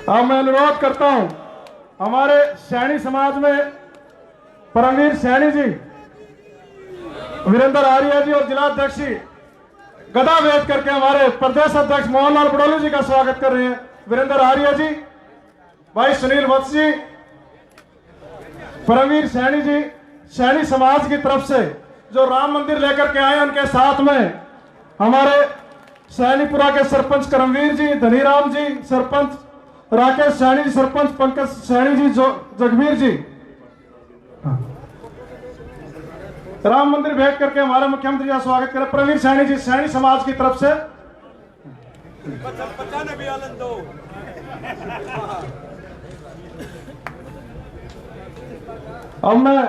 अब मैं अनुरोध करता हूं हमारे सैनी समाज में परमवीर सैनी जी, वीरेंद्र आर्या जी और जिला अध्यक्ष जी गदा भेद करके हमारे प्रदेश अध्यक्ष मोहनलाल बड़ौली जी का स्वागत कर रहे हैं। वीरेंद्र आर्या जी, भाई सुनील वत्स जी, परमवीर सैनी जी, सैनी समाज की तरफ से जो राम मंदिर लेकर के आए, उनके साथ में हमारे सैनीपुरा के सरपंच करमवीर जी, धनीराम जी, सरपंच राकेश सैनी जी, सरपंच पंकज सैनी जी, जगबीर जी। राम मंदिर भेंट करके हमारे मुख्यमंत्री का स्वागत करें। प्रवीर सैनी जी, सैनी समाज की तरफ से। अब मैं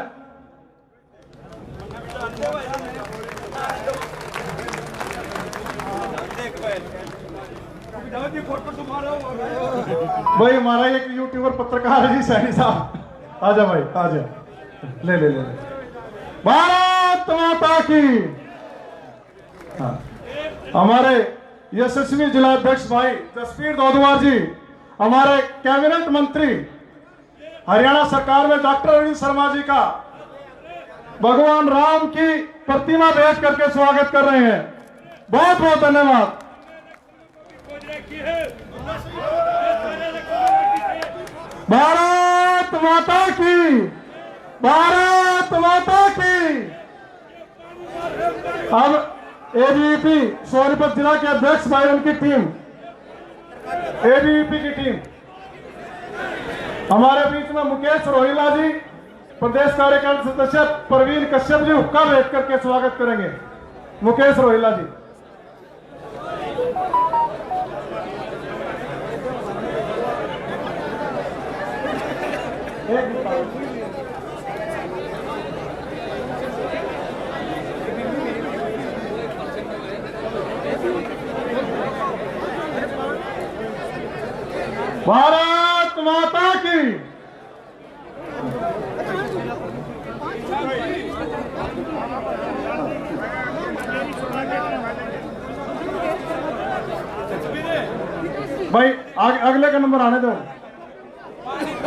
भाई हमारा एक यूट्यूबर पत्रकार है जी, सैनी साहब, आजा भाई आजा, ले ले ले, भारत माता की। हाँ। हमारे यशस्वी जिला अध्यक्ष भाई जसवीर दोदुआ जी, हमारे कैबिनेट मंत्री हरियाणा सरकार में डॉक्टर अरविंद शर्मा जी का भगवान राम की प्रतिमा भेंट करके स्वागत कर रहे हैं। बहुत बहुत धन्यवाद। भारत माता की, भारत माता की। अब एबीवीपी सोनीपत जिला के अध्यक्ष भाई, उनकी टीम, एबीवीपी की टीम, हमारे बीच में मुकेश रोहिला जी, प्रदेश कार्यकारिणी सदस्य प्रवीण कश्यप जी हुक्का भेंट करके स्वागत करेंगे। मुकेश रोहिला जी। भारत माता की। भाई अगले का नंबर आने दो।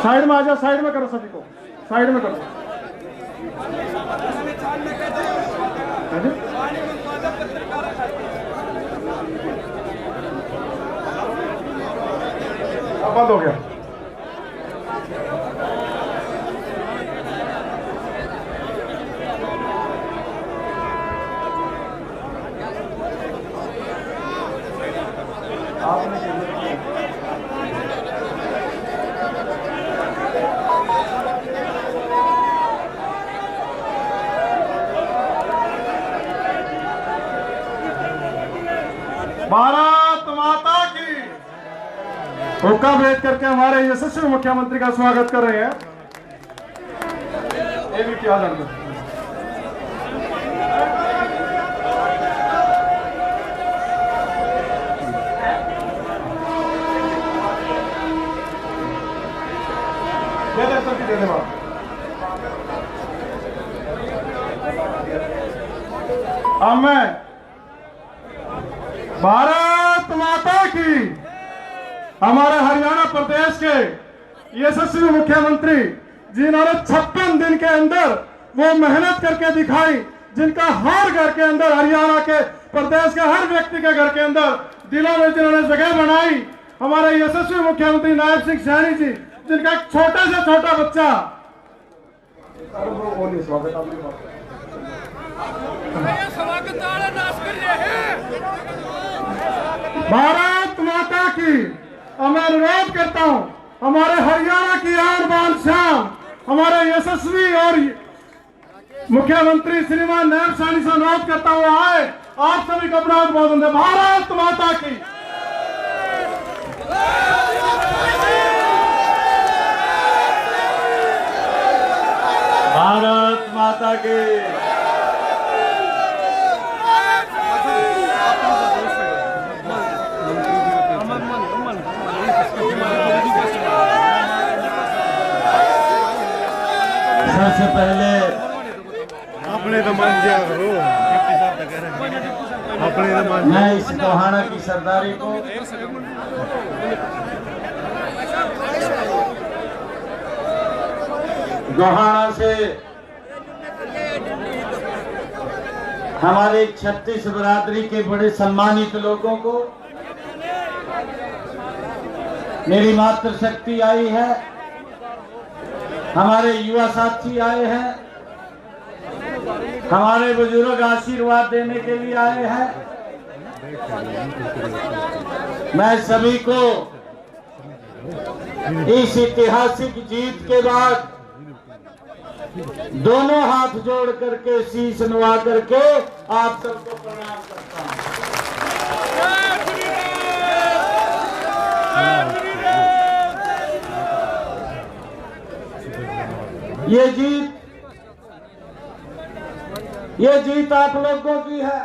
साइड में आ जाओ, साइड में करो, सभी को साइड में करो। अब बंद हो गया। भारत माता की। हुक्का भेज करके हमारे यशस्वी मुख्यमंत्री का स्वागत कर रहे हैं। ये भी क्या जानते दे दे बाप। अब मैं भारत माता की हमारे हरियाणा प्रदेश के यशस्वी मुख्यमंत्री जिन्होंने 56 दिन के अंदर वो मेहनत करके दिखाई, जिनका हर घर के अंदर, हरियाणा के प्रदेश के हर व्यक्ति के घर के अंदर दिलों में जिन्होंने जगह बनाई, हमारे यशस्वी मुख्यमंत्री नायब सिंह सैनी जी, जिनका एक छोटा से छोटा बच्चा भारत माता की। मैं अनुरोध करता हूं हमारे हरियाणा की आन बान शान हमारे यशस्वी और मुख्यमंत्री श्रीमान नायब सैनी से अनुरोध करता हुआ आए, आप सभी को अपना अभिवादन दे। भारत माता की। भारत माता की। सबसे पहले अपने तो मान दिया करो, अपने तो मान। मैं इस गोहाना की सरदारी को गोहाना से हमारे 36 बरादरी के बड़े सम्मानित लोगों को मेरी मातृशक्ति आई है, हमारे युवा साथी आए हैं, हमारे बुजुर्ग आशीर्वाद देने के लिए आए हैं। मैं सभी को इस ऐतिहासिक जीत के बाद दोनों हाथ जोड़ करके शीश नवा करके आप सबको प्रणाम करता हूं। ये जीत आप लोगों की है।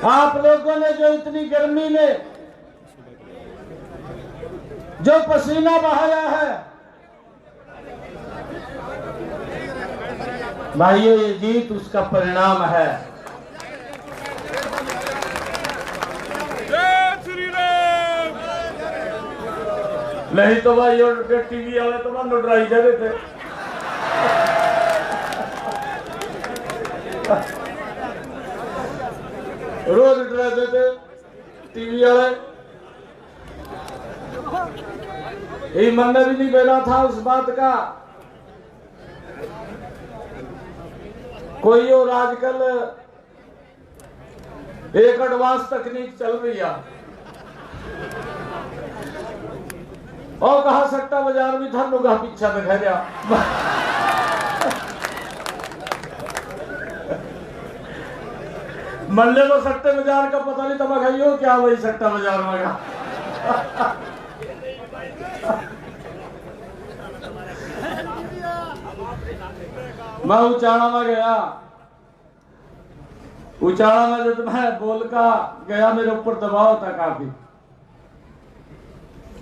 आप लोगों ने जो इतनी गर्मी में जो पसीना बहाया है, भाइयों, ये जीत उसका परिणाम है। नहीं तो भाई टीवी वाले तो मन डराई जाते थे। रोज डराते थे टीवी वाले। ये मन में भी नहीं बना था उस बात का। कोई और आजकल एक एडवांस तकनीक चल रही है और कहा सट्टा बाजार भी था, लोग पीछा दिखा दिया। मल्ले को सट्टे बाजार का पता नहीं, तब खाइयो क्या वही सट्टा बाजार में का। मैं उचाड़ा में गया, उचाड़ा में जब मैं बोल का गया, मेरे ऊपर दबाव था काफी।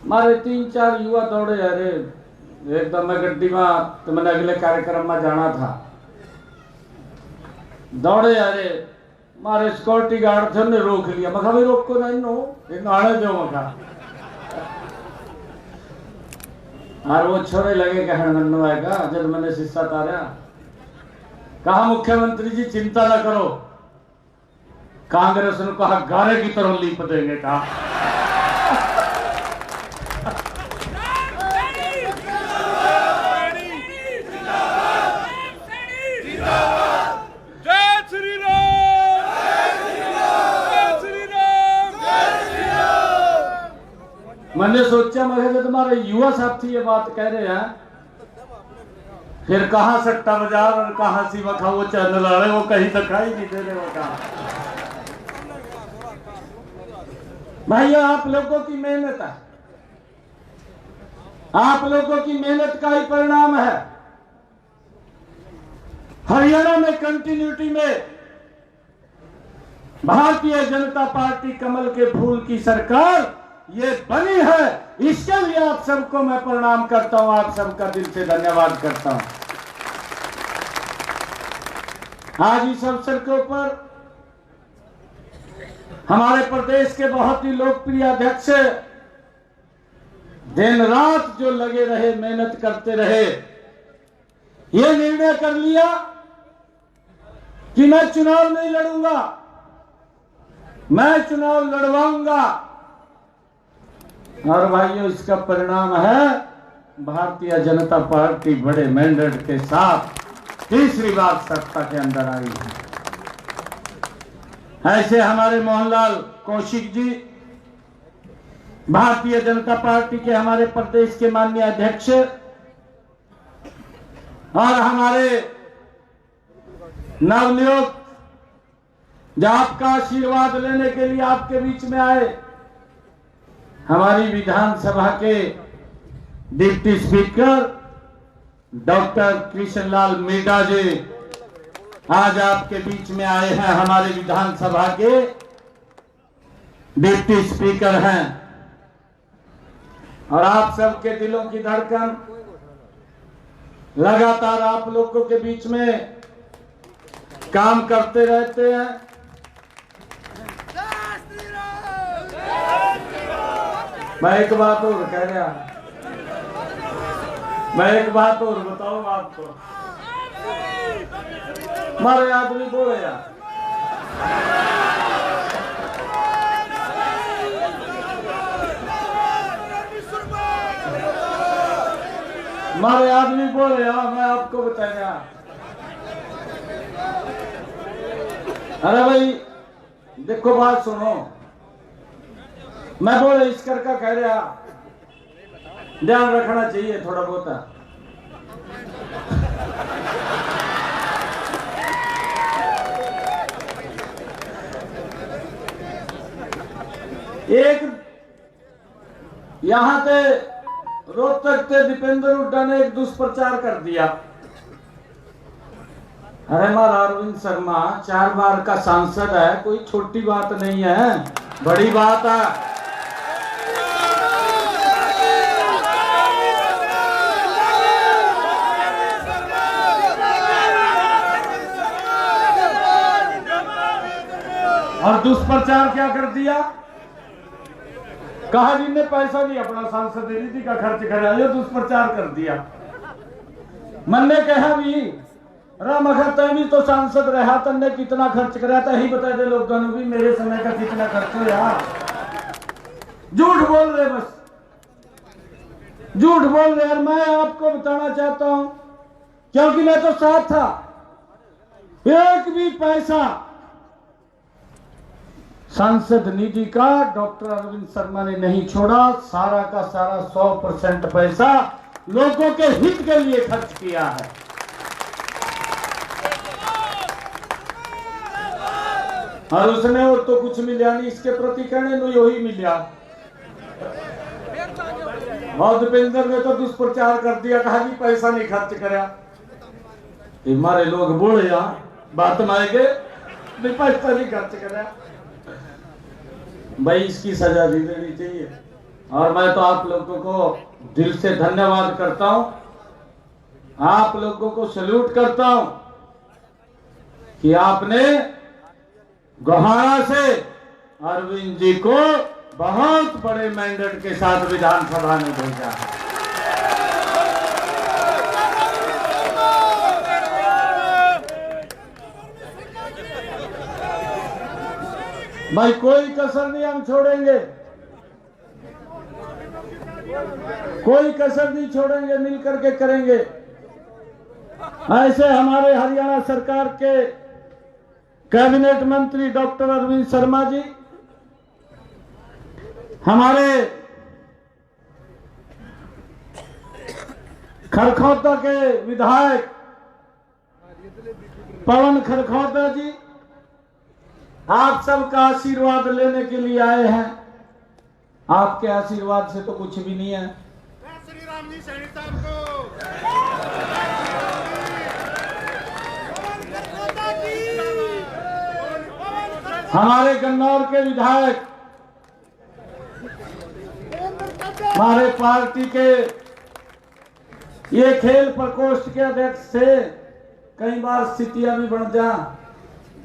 मारे 3-4 युवा दौड़े, अरे एकदम मैं गड्डी में, तो मैंने अगले कार्यक्रम में जाना था, दौड़े, अरे मारे सिक्योरिटी गार्ड थे, उन्हें रोक लिया। मैं भाई रोक को नहीं नो, एक आड़े दो मखा। और वो छोरे लगे कहने आएगा जब मैंने शिक्षा तारा, कहा मुख्यमंत्री जी चिंता न करो, कांग्रेस ने कहा गारे की तरह लीप देंगे। कहा मैंने सोचा, मैं जब तुम्हारे युवा साथी ये बात कह रहे हैं, फिर कहाँ सट्टा बाजार और कहाँ सी वखा वो चैनल वाले, वो कहीं दिखाई नहीं दे रहे। वखा भाइयों, आप लोगों की मेहनत है, आप लोगों की मेहनत का ही परिणाम है। हरियाणा में कंटिन्यूटी में भारतीय जनता पार्टी कमल के फूल की सरकार ये बनी है। इसके लिए आप सबको मैं प्रणाम करता हूं, आप सबका दिल से धन्यवाद करता हूं। आज इस अवसर के ऊपर हमारे प्रदेश के बहुत ही लोकप्रिय अध्यक्ष दिन रात जो लगे रहे, मेहनत करते रहे, ये निर्णय कर लिया कि मैं चुनाव नहीं लड़ूंगा, मैं चुनाव लड़वाऊंगा। और भाइयों, इसका परिणाम है भारतीय जनता पार्टी बड़े मैंडेट के साथ तीसरी बार सत्ता के अंदर आई है। ऐसे हमारे मोहनलाल कौशिक जी, भारतीय जनता पार्टी के हमारे प्रदेश के माननीय अध्यक्ष, और हमारे नवनियुक्त जो आपका आशीर्वाद लेने के लिए आपके बीच में आए, हमारी विधानसभा के deputy speaker doctor Krishnalal Meena ji आज आपके बीच में आए हैं, हमारे विधानसभा के डिप्टी स्पीकर हैं। और आप सबके दिलों की धड़कन लगातार आप लोगों के बीच में काम करते रहते हैं। मैं एक बात और कह रहा, मैं एक बात और बताऊं आपको, मारे आदमी बोले यार, मारे आदमी बोले यार, मैं आपको बताया। अरे भाई देखो, बात सुनो, मैं बोले इस कर का कह रहा, ध्यान रखना चाहिए थोड़ा बहुत। एक यहां से रोहतक से दीपेंद्र हुड्डा ने एक दुष्प्रचार कर दिया। अरे हमारा अरविंद शर्मा 4 बार का सांसद है, कोई छोटी बात नहीं है, बड़ी बात है। और दुष्प्रचार क्या कर दिया, कहा जी ने पैसा नहीं अपना सांसद नीति का खर्च करा, ये दुष्प्रचार कर दिया। मन ने कहा भी राम अगर भी तो सांसद रहा, तन्ने कितना खर्च करा था, ही बता दे लोगों भी मेरे समय का कितना खर्च हो यार। झूठ बोल रहे, बस झूठ बोल रहे। यार मैं आपको बताना चाहता हूं, क्योंकि मैं तो साथ था, एक भी पैसा सांसद निधि का डॉक्टर अरविंद शर्मा ने नहीं छोड़ा। सारा का सारा 100% पैसा लोगों के हित के लिए खर्च किया है। और उसने और तो कुछ मिला नहीं, इसके प्रति कहने नो यही मिला। और दीपेंद्र ने तो दुष्प्रचार कर दिया, कहा कि पैसा नहीं खर्च करा। हमारे लोग बोले यार बात मायके पैसा नहीं खर्च करा, भाई इसकी सजा दी देनी चाहिए। और मैं तो आप लोगों को दिल से धन्यवाद करता हूं, आप लोगों को सैल्यूट करता हूं कि आपने गोहाना से अरविंद जी को बहुत बड़े मैंडेट के साथ विधानसभा में भेजा है। भाई कोई कसर नहीं हम छोड़ेंगे, कोई कसर नहीं छोड़ेंगे, मिलकर के करेंगे। ऐसे हमारे हरियाणा सरकार के कैबिनेट मंत्री डॉक्टर अरविंद शर्मा जी, हमारे खरखौदा के विधायक पवन खरखौदा जी, आप सबका आशीर्वाद लेने के लिए आए हैं। आपके आशीर्वाद से तो कुछ भी नहीं है। श्री राम जी सैनी साहब को हमारे गन्नौर के विधायक, हमारे पार्टी के ये खेल प्रकोष्ठ के अध्यक्ष थे, कई बार स्थितियां भी बन जा,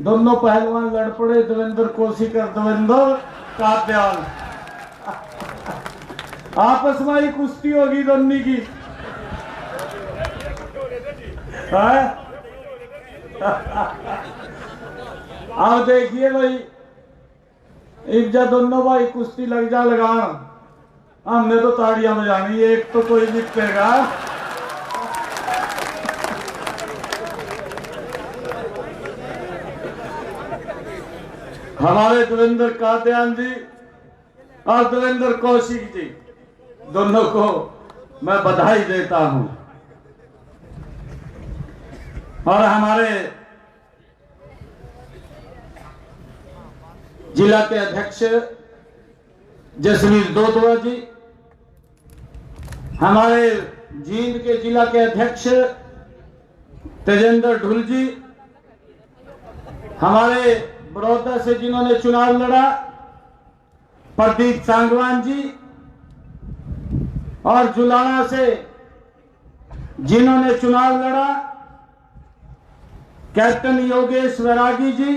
दोनों पहलवान लड़ पड़े, देवेंद्र कोशिकर देवेंद्र कात्याल, आपस में ही कुश्ती होगी दोनों की। अब देखिए भाई, इज्जत दोनों भाई कुश्ती लग जा लगा, हमने तो ताड़ियां बजानी, एक तो कोई जीतेगा। हमारे देवेंद्र कात्याल जी और देवेंद्र कौशिक जी दोनों को मैं बधाई देता हूं। और हमारे जिला के अध्यक्ष जसवीर दोदवा जी, हमारे जींद के जिला के अध्यक्ष तेजेंद्र ढुल जी, हमारे बड़ौदा से जिन्होंने चुनाव लड़ा प्रदीप सांगवान जी, और जुलाना से जिन्होंने चुनाव लड़ा कैप्टन योगेश वैरागी जी,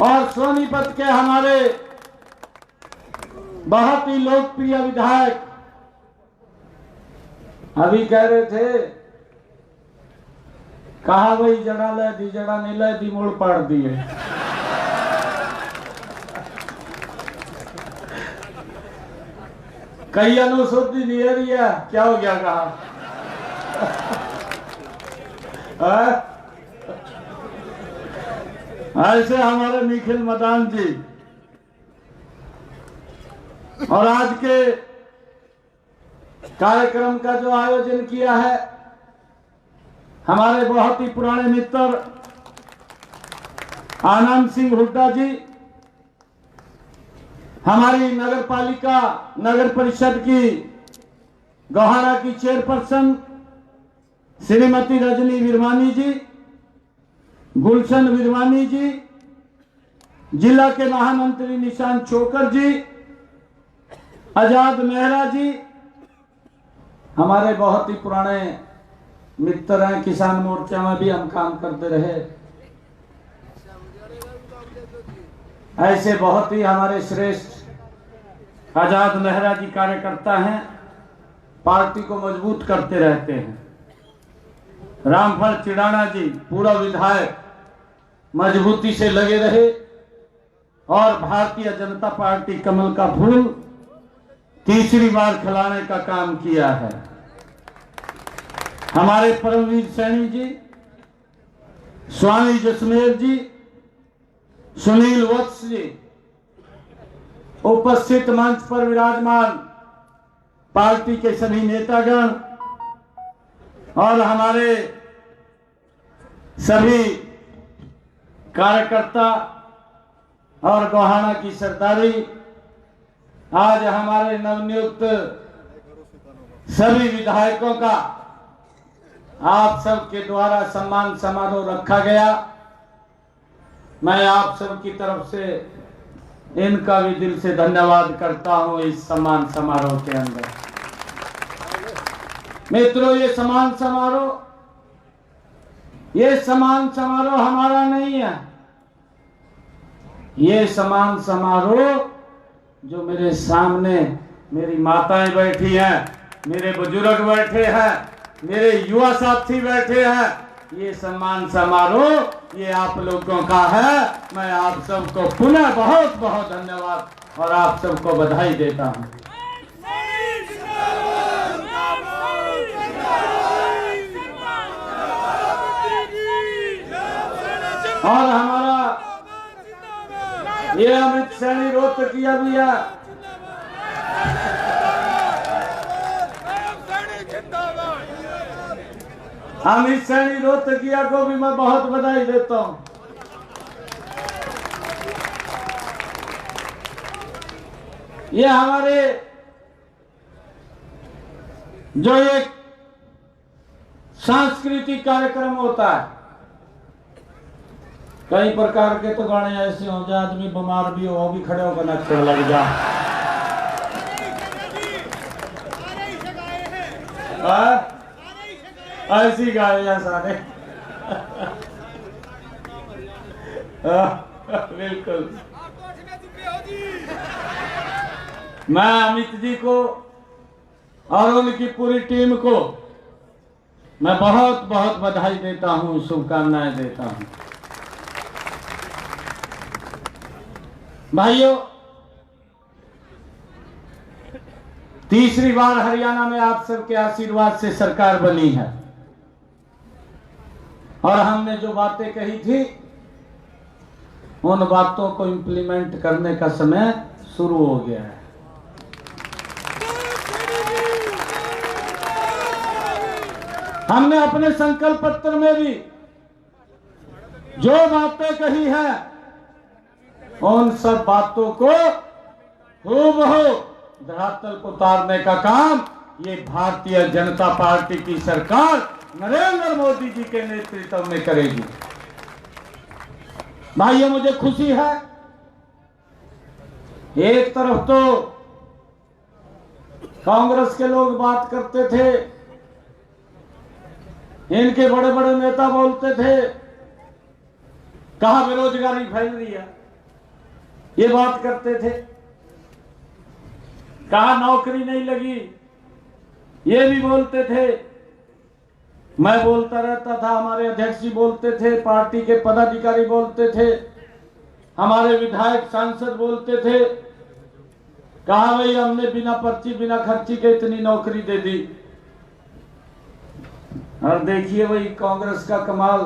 और सोनीपत के हमारे बहुत ही लोकप्रिय विधायक, अभी कह रहे थे कहा भाई जड़ा ले दी, जड़ा नहीं ले दी, मोड़ पाड़ दिए। कई अनुसूची नहीं है रही है, क्या हो गया कहा? ऐसे हमारे निखिल मदान जी, और आज के कार्यक्रम का जो आयोजन किया है हमारे बहुत ही पुराने मित्र आनंद सिंह हुड्डा जी, हमारी नगर पालिका नगर परिषद की गोहाना की चेयरपर्सन श्रीमती रजनी विरवानी जी, गुलशन विरवानी जी, जिला के महामंत्री निशांत चोकर जी, आजाद मेहरा जी, हमारे बहुत ही पुराने मित्र हैं, किसान मोर्चा में भी हम काम करते रहे। ऐसे बहुत ही हमारे श्रेष्ठ आजाद मेहरा जी कार्यकर्ता हैं, पार्टी को मजबूत करते रहते हैं। रामफल चिड़ाना जी पूरा विधायक मजबूती से लगे रहे, और भारतीय जनता पार्टी कमल का फूल तीसरी बार खिलाने का काम किया है। हमारे परमवीर सैनी जी, स्वामी जसमेर जी, सुनील वत्स जी, उपस्थित मंच पर विराजमान पार्टी के सभी नेतागण, और हमारे सभी कार्यकर्ता और गोहाना की सरदारी, आज हमारे नवनियुक्त सभी विधायकों का आप सबके द्वारा सम्मान समारोह रखा गया। मैं आप सबकी तरफ से इनका भी दिल से धन्यवाद करता हूं। इस सम्मान समारोह के अंदर मित्रों, ये सम्मान समारोह हमारा नहीं है, ये सम्मान समारोह जो मेरे सामने मेरी माताएं बैठी हैं, मेरे बुजुर्ग बैठे हैं, मेरे युवा साथी बैठे हैं, ये सम्मान समारोह ये आप लोगों का है। मैं आप सबको पुनः बहुत बहुत धन्यवाद और आप सबको बधाई देता हूं। और हमारा ये अमित सैनी रोहतकिया भी है, अमित सैनी रोहतकिया को भी मैं बहुत बधाई देता हूं। ये हमारे जो एक सांस्कृतिक कार्यक्रम होता है, कई प्रकार के तो गाने ऐसे हो जाए आदमी बीमार भी हो भी खड़े होकर नचने लग जा। ऐसी गाए या सारे बिल्कुल। मैं अमित जी को और उनकी पूरी टीम को मैं बहुत बहुत बधाई देता हूं, शुभकामनाएं देता हूं। भाइयों, तीसरी बार हरियाणा में आप सबके आशीर्वाद से सरकार बनी है और हमने जो बातें कही थी उन बातों को इंप्लीमेंट करने का समय शुरू हो गया है। हमने अपने संकल्प पत्र में भी जो बातें कही है उन सब बातों को हूबहू धरातल को उतारने का काम ये भारतीय जनता पार्टी की सरकार नरेंद्र मोदी जी के नेतृत्व में करेगी। भाइयों, मुझे खुशी है, एक तरफ तो कांग्रेस के लोग बात करते थे, इनके बड़े बड़े नेता बोलते थे कहां बेरोजगारी फैल रही है, ये बात करते थे, कहा नौकरी नहीं लगी, ये भी बोलते थे। मैं बोलता रहता था, हमारे अध्यक्ष जी बोलते थे, पार्टी के पदाधिकारी बोलते थे, हमारे विधायक सांसद बोलते थे, कहा भाई हमने बिना पर्ची बिना खर्ची के इतनी नौकरी दे दी। और देखिए भाई कांग्रेस का कमाल,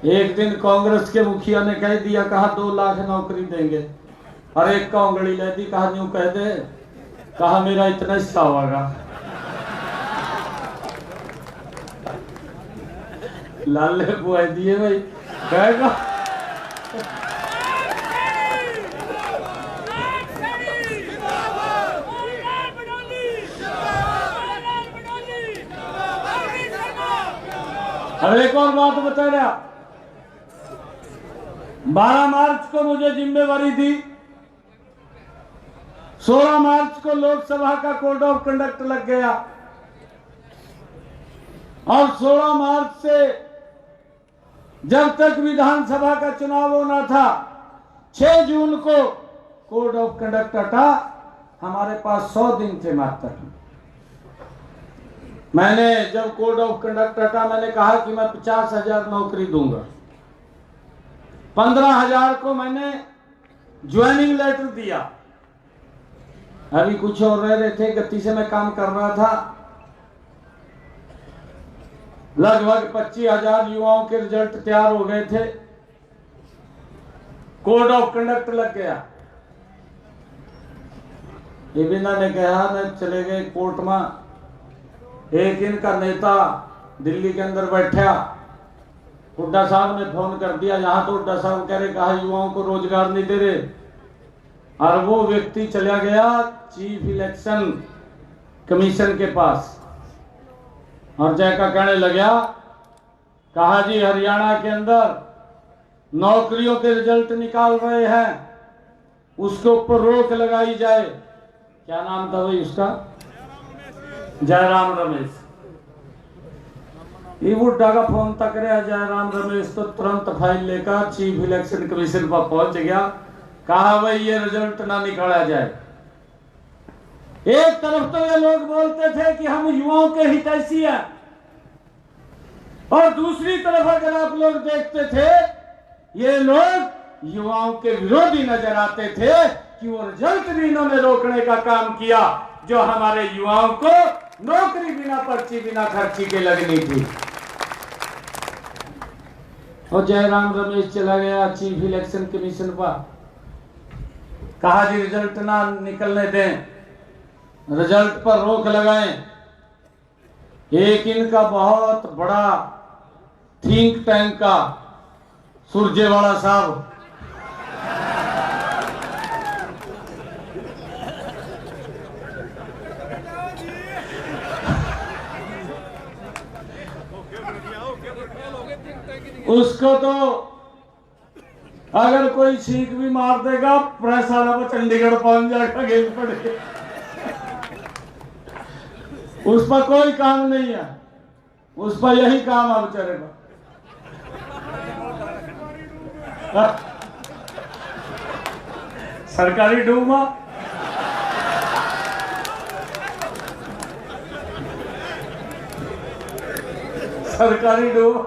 एक दिन कांग्रेस के मुखिया ने कह दिया, कहा 2 लाख नौकरी देंगे, और एक का उंगली ले दी, कहा यूं कह दे, कहा मेरा इतना हिस्सा होगा। लाले बुआई दिए भाई, कहेगा अब एक और बात बता रहा, 12 मार्च को मुझे जिम्मेवारी दी, 16 मार्च को लोकसभा का कोड ऑफ कंडक्ट लग गया और 16 मार्च से जब तक विधानसभा का चुनाव होना था 6 जून को कोड ऑफ कंडक्ट हटा। हमारे पास 100 दिन थे मात्र। मैंने जब कोड ऑफ कंडक्ट हटा, मैंने कहा कि मैं 50,000 नौकरी दूंगा। 15,000 को मैंने ज्वाइनिंग लेटर दिया। अभी कुछ और रह रहे थे, गति से मैं काम कर रहा था। लगभग 25,000 युवाओं के रिजल्ट तैयार हो गए थे, कोड ऑफ कंडक्ट लग गया। ये बिना ने कहा न चले गए कोर्ट में। एक इनका नेता दिल्ली के अंदर बैठा, हुड्डा साहब ने फोन कर दिया, यहां तो हुड्डा साहब कह रहे, कहा युवाओं को रोजगार नहीं दे रहे, और वो व्यक्ति चला गया चीफ इलेक्शन कमीशन के पास और जाकर कहने लगा, कहा जी हरियाणा के अंदर नौकरियों के रिजल्ट निकाल रहे हैं, उसके ऊपर रोक लगाई जाए। क्या नाम था भाई उसका? जयराम रमेश। ये बुड्ढा का फोन तक रहा जयराम रमेश तो तुरंत फाइल लेकर चीफ इलेक्शन कमीशन पर पहुंच गया। कहा भाई ये रिजल्ट ना निकाला जाए। एक तरफ तो ये लोग बोलते थे कि हम युवाओं के हितैषी हैं, और दूसरी तरफ अगर आप लोग देखते थे ये लोग युवाओं के विरोधी नजर आते थे कि वो रिजल्ट भी इन्होंने रोकने का काम किया जो हमारे युवाओं को नौकरी बिना पर्ची बिना खर्ची के लगनी थी। और जयराम रमेश चला गया चीफ इलेक्शन कमीशन पर, कहा जी रिजल्ट ना निकलने दें, रिजल्ट पर रोक लगाएं। एक इनका बहुत बड़ा थिंक टैंक का सुरजेवाला साहब उसको तो अगर कोई छींक भी मार देगा प्रेस वाला वो चंडीगढ़ पहुंच जाएगा गेंद पड़े। उस पर कोई काम नहीं है, उस पर यही काम है बेचारे का। सरकारी डूमा सरकारी डूमा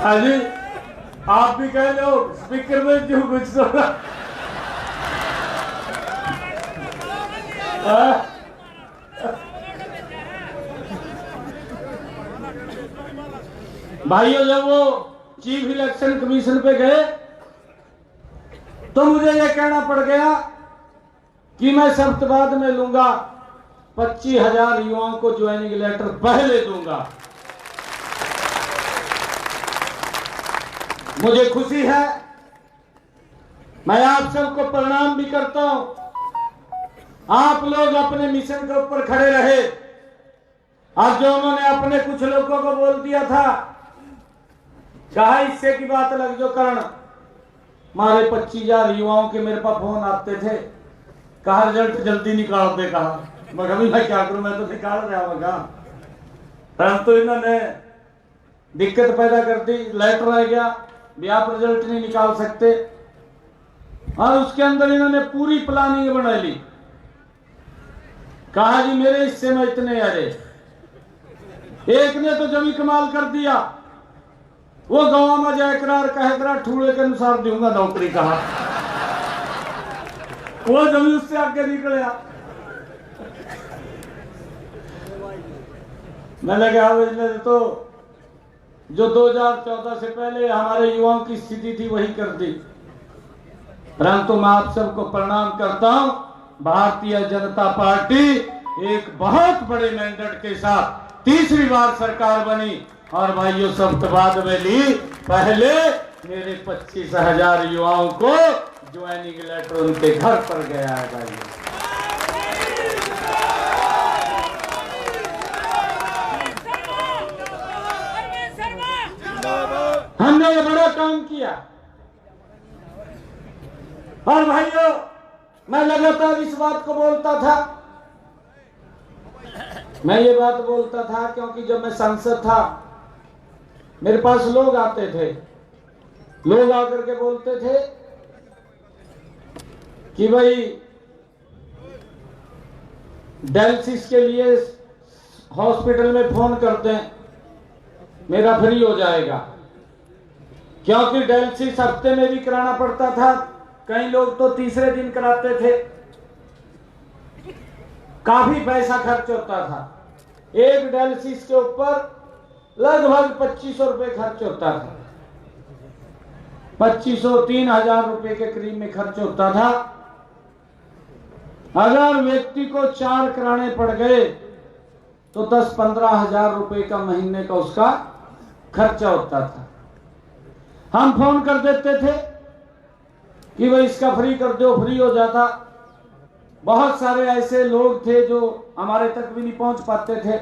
अजी आप भी कह लो स्पीकर में क्यों कुछ तो भाइयों जब वो चीफ इलेक्शन कमीशन पे गए तो मुझे ये कहना पड़ गया कि मैं शर्त बाद में लूंगा, 25,000 युवाओं को ज्वाइनिंग लेटर पहले दूंगा। मुझे खुशी है, मैं आप सबको प्रणाम भी करता हूं। आप लोग अपने मिशन के ऊपर खड़े रहे। आज जो उन्होंने अपने कुछ लोगों को बोल दिया था, कहा इससे की बात लग जो कारण हमारे 25,000 युवाओं के मेरे पास फोन आते थे, कहा रिजल्ट जल्दी निकाल दे। कहा मैं क्या करूं, मैं तो निकाल रहा हूं। परंतु इन्होंने दिक्कत पैदा कर दी, लेटर आ गया भी आप रिजल्ट नहीं निकाल सकते। और उसके अंदर इन्होंने पूरी प्लानिंग बना ली। कहा जी मेरे हिस्से में इतने आ रहे। एक ने तो जमी कमाल कर दिया, वो गांव में जाए करार कहे करा ठूड़े के अनुसार दूंगा नौकरी। कहा वो जमी उससे आगे निकले। मैंने कहा तो जो 2014 से पहले हमारे युवाओं की स्थिति थी वही कर दी। परंतु मैं आप सबको प्रणाम करता हूं, भारतीय जनता पार्टी एक बहुत बड़े मैंडेट के साथ तीसरी बार सरकार बनी और भाइयों शब्दवाद में ली। पहले मेरे 25,000 युवाओं को ज्वाइनिंग लेटर उनके घर पर गया है। भाइयों हमने ये बड़ा काम किया। और भाइयों मैं लगातार इस बात को बोलता था, मैं ये बात बोलता था क्योंकि जब मैं सांसद था मेरे पास लोग आते थे, लोग आकर के बोलते थे कि भाई डायलिसिस के लिए हॉस्पिटल में फोन कर दें, मेरा फ्री हो जाएगा। क्योंकि डायलिसिस हफ्ते में भी कराना पड़ता था, कई लोग तो तीसरे दिन कराते थे, काफी पैसा खर्च होता था। एक डायलिसिस के ऊपर लगभग 2,500 रुपए खर्च होता था, 2,500-3,000 रुपए के करीब में खर्च होता था। अगर व्यक्ति को 4 कराने पड़ गए तो 10-15 हजार रुपए का महीने का उसका खर्चा होता था। हम फोन कर देते थे कि भाई इसका फ्री कर दो, फ्री हो जाता। बहुत सारे ऐसे लोग थे जो हमारे तक भी नहीं पहुंच पाते थे,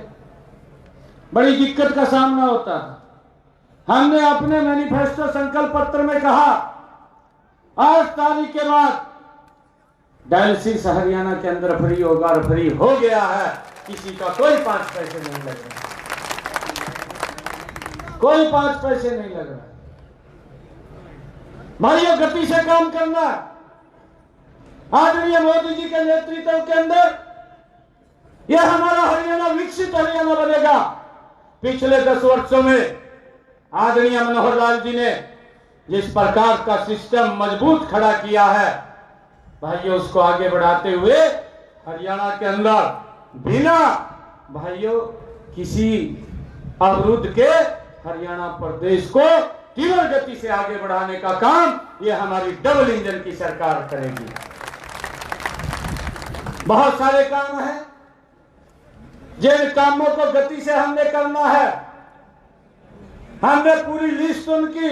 बड़ी दिक्कत का सामना होता था। हमने अपने मैनिफेस्टो संकल्प पत्र में कहा 8 तारीख के बाद डायलिसिस हरियाणा के अंदर फ्री होगा, और फ्री हो गया है। किसी का कोई 5 पैसे नहीं लग रहा, कोई 5 पैसे नहीं लग रहा। भाइयों गति से काम करना। आदरणीय मोदी जी के नेतृत्व के अंदर यह हमारा हरियाणा विकसित हरियाणा बनेगा। पिछले 10 वर्षों में आदरणीय मनोहर लाल जी ने जिस प्रकार का सिस्टम मजबूत खड़ा किया है, भाइयों उसको आगे बढ़ाते हुए हरियाणा के अंदर बिना भाइयों किसी अवरुद्ध के हरियाणा प्रदेश को तीव्र गति से आगे बढ़ाने का काम यह हमारी डबल इंजन की सरकार करेगी। बहुत सारे काम हैं जिन कामों को गति से हमने करना है। हमने पूरी लिस्ट उनकी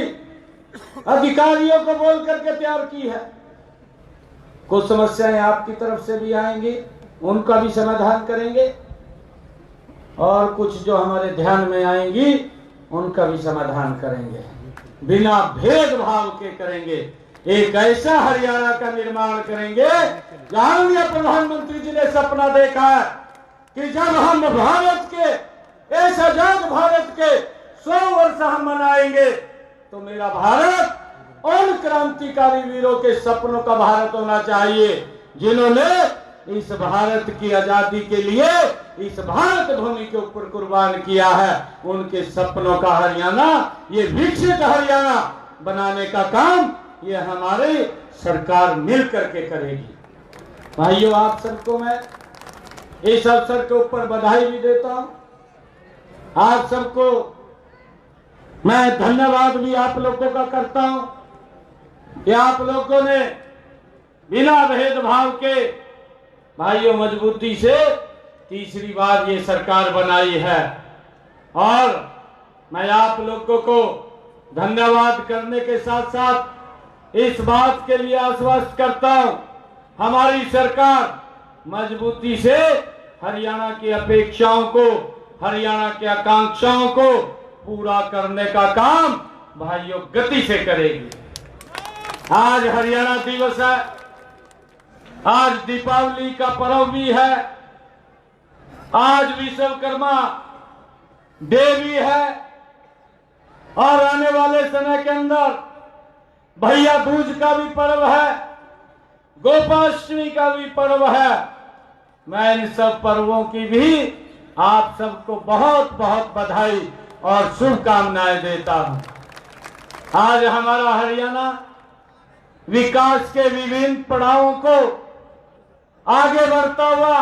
अधिकारियों को बोल करके तैयार की है। कुछ समस्याएं आपकी तरफ से भी आएंगी, उनका भी समाधान करेंगे, और कुछ जो हमारे ध्यान में आएंगी उनका भी समाधान करेंगे, बिना भेदभाव के करेंगे। एक ऐसा हरियाणा का निर्माण करेंगे जहां भी प्रधानमंत्री जी ने सपना देखा है कि जब हम भारत के, इस आजाद भारत के 100 वर्ष हम मनाएंगे तो मेरा भारत उन क्रांतिकारी वीरों के सपनों का भारत होना चाहिए जिन्होंने इस भारत की आजादी के लिए इस भारत भूमि के ऊपर कुर्बान किया है। उनके सपनों का हरियाणा, ये विकसित हरियाणा बनाने का काम ये हमारी सरकार मिल करके करेगी। भाइयों, आप सबको मैं इस अवसर के ऊपर बधाई भी देता हूं। आप सबको मैं धन्यवाद भी आप लोगों का करता हूं कि आप लोगों ने बिना भेदभाव के भाइयों मजबूती से तीसरी बार ये सरकार बनाई है। और मैं आप लोगों को धन्यवाद करने के साथ साथ इस बात के लिए आश्वस्त करता हूं, हमारी सरकार मजबूती से हरियाणा की अपेक्षाओं को, हरियाणा की आकांक्षाओं को पूरा करने का काम भाइयों गति से करेगी। आज हरियाणा दिवस है, आज दीपावली का पर्व भी है, आज विश्वकर्मा डे भी है, और आने वाले समय के अंदर भैया दूज का भी पर्व है, गोपाष्टमी का भी पर्व है। मैं इन सब पर्वों की भी आप सबको बहुत बहुत बधाई और शुभकामनाएं देता हूं। आज हमारा हरियाणा विकास के विभिन्न पड़ावों को आगे बढ़ता हुआ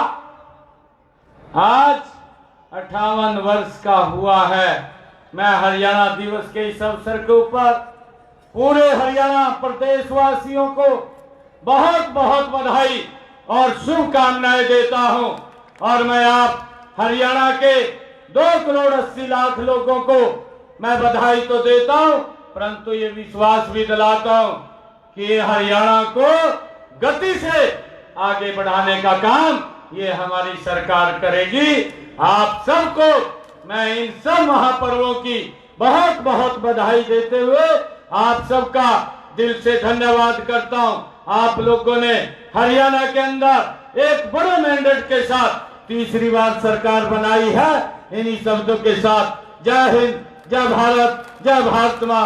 आज 58 वर्ष का हुआ है। मैं हरियाणा दिवस के इस अवसर के ऊपर पूरे हरियाणा प्रदेशवासियों को बहुत बहुत बधाई और शुभकामनाएं देता हूं। और मैं आप हरियाणा के 2,80,00,000 लोगों को मैं बधाई तो देता हूं, परंतु ये विश्वास भी दिलाता हूं कि हरियाणा को गति से आगे बढ़ाने का काम ये हमारी सरकार करेगी। आप सबको मैं इन सब महापर्वों की बहुत बहुत बधाई देते हुए आप सबका दिल से धन्यवाद करता हूं। आप लोगों ने हरियाणा के अंदर एक बड़े मैंडेट के साथ तीसरी बार सरकार बनाई है। इन्हीं शब्दों के साथ जय हिंद, जय भारत, जय भारत मां।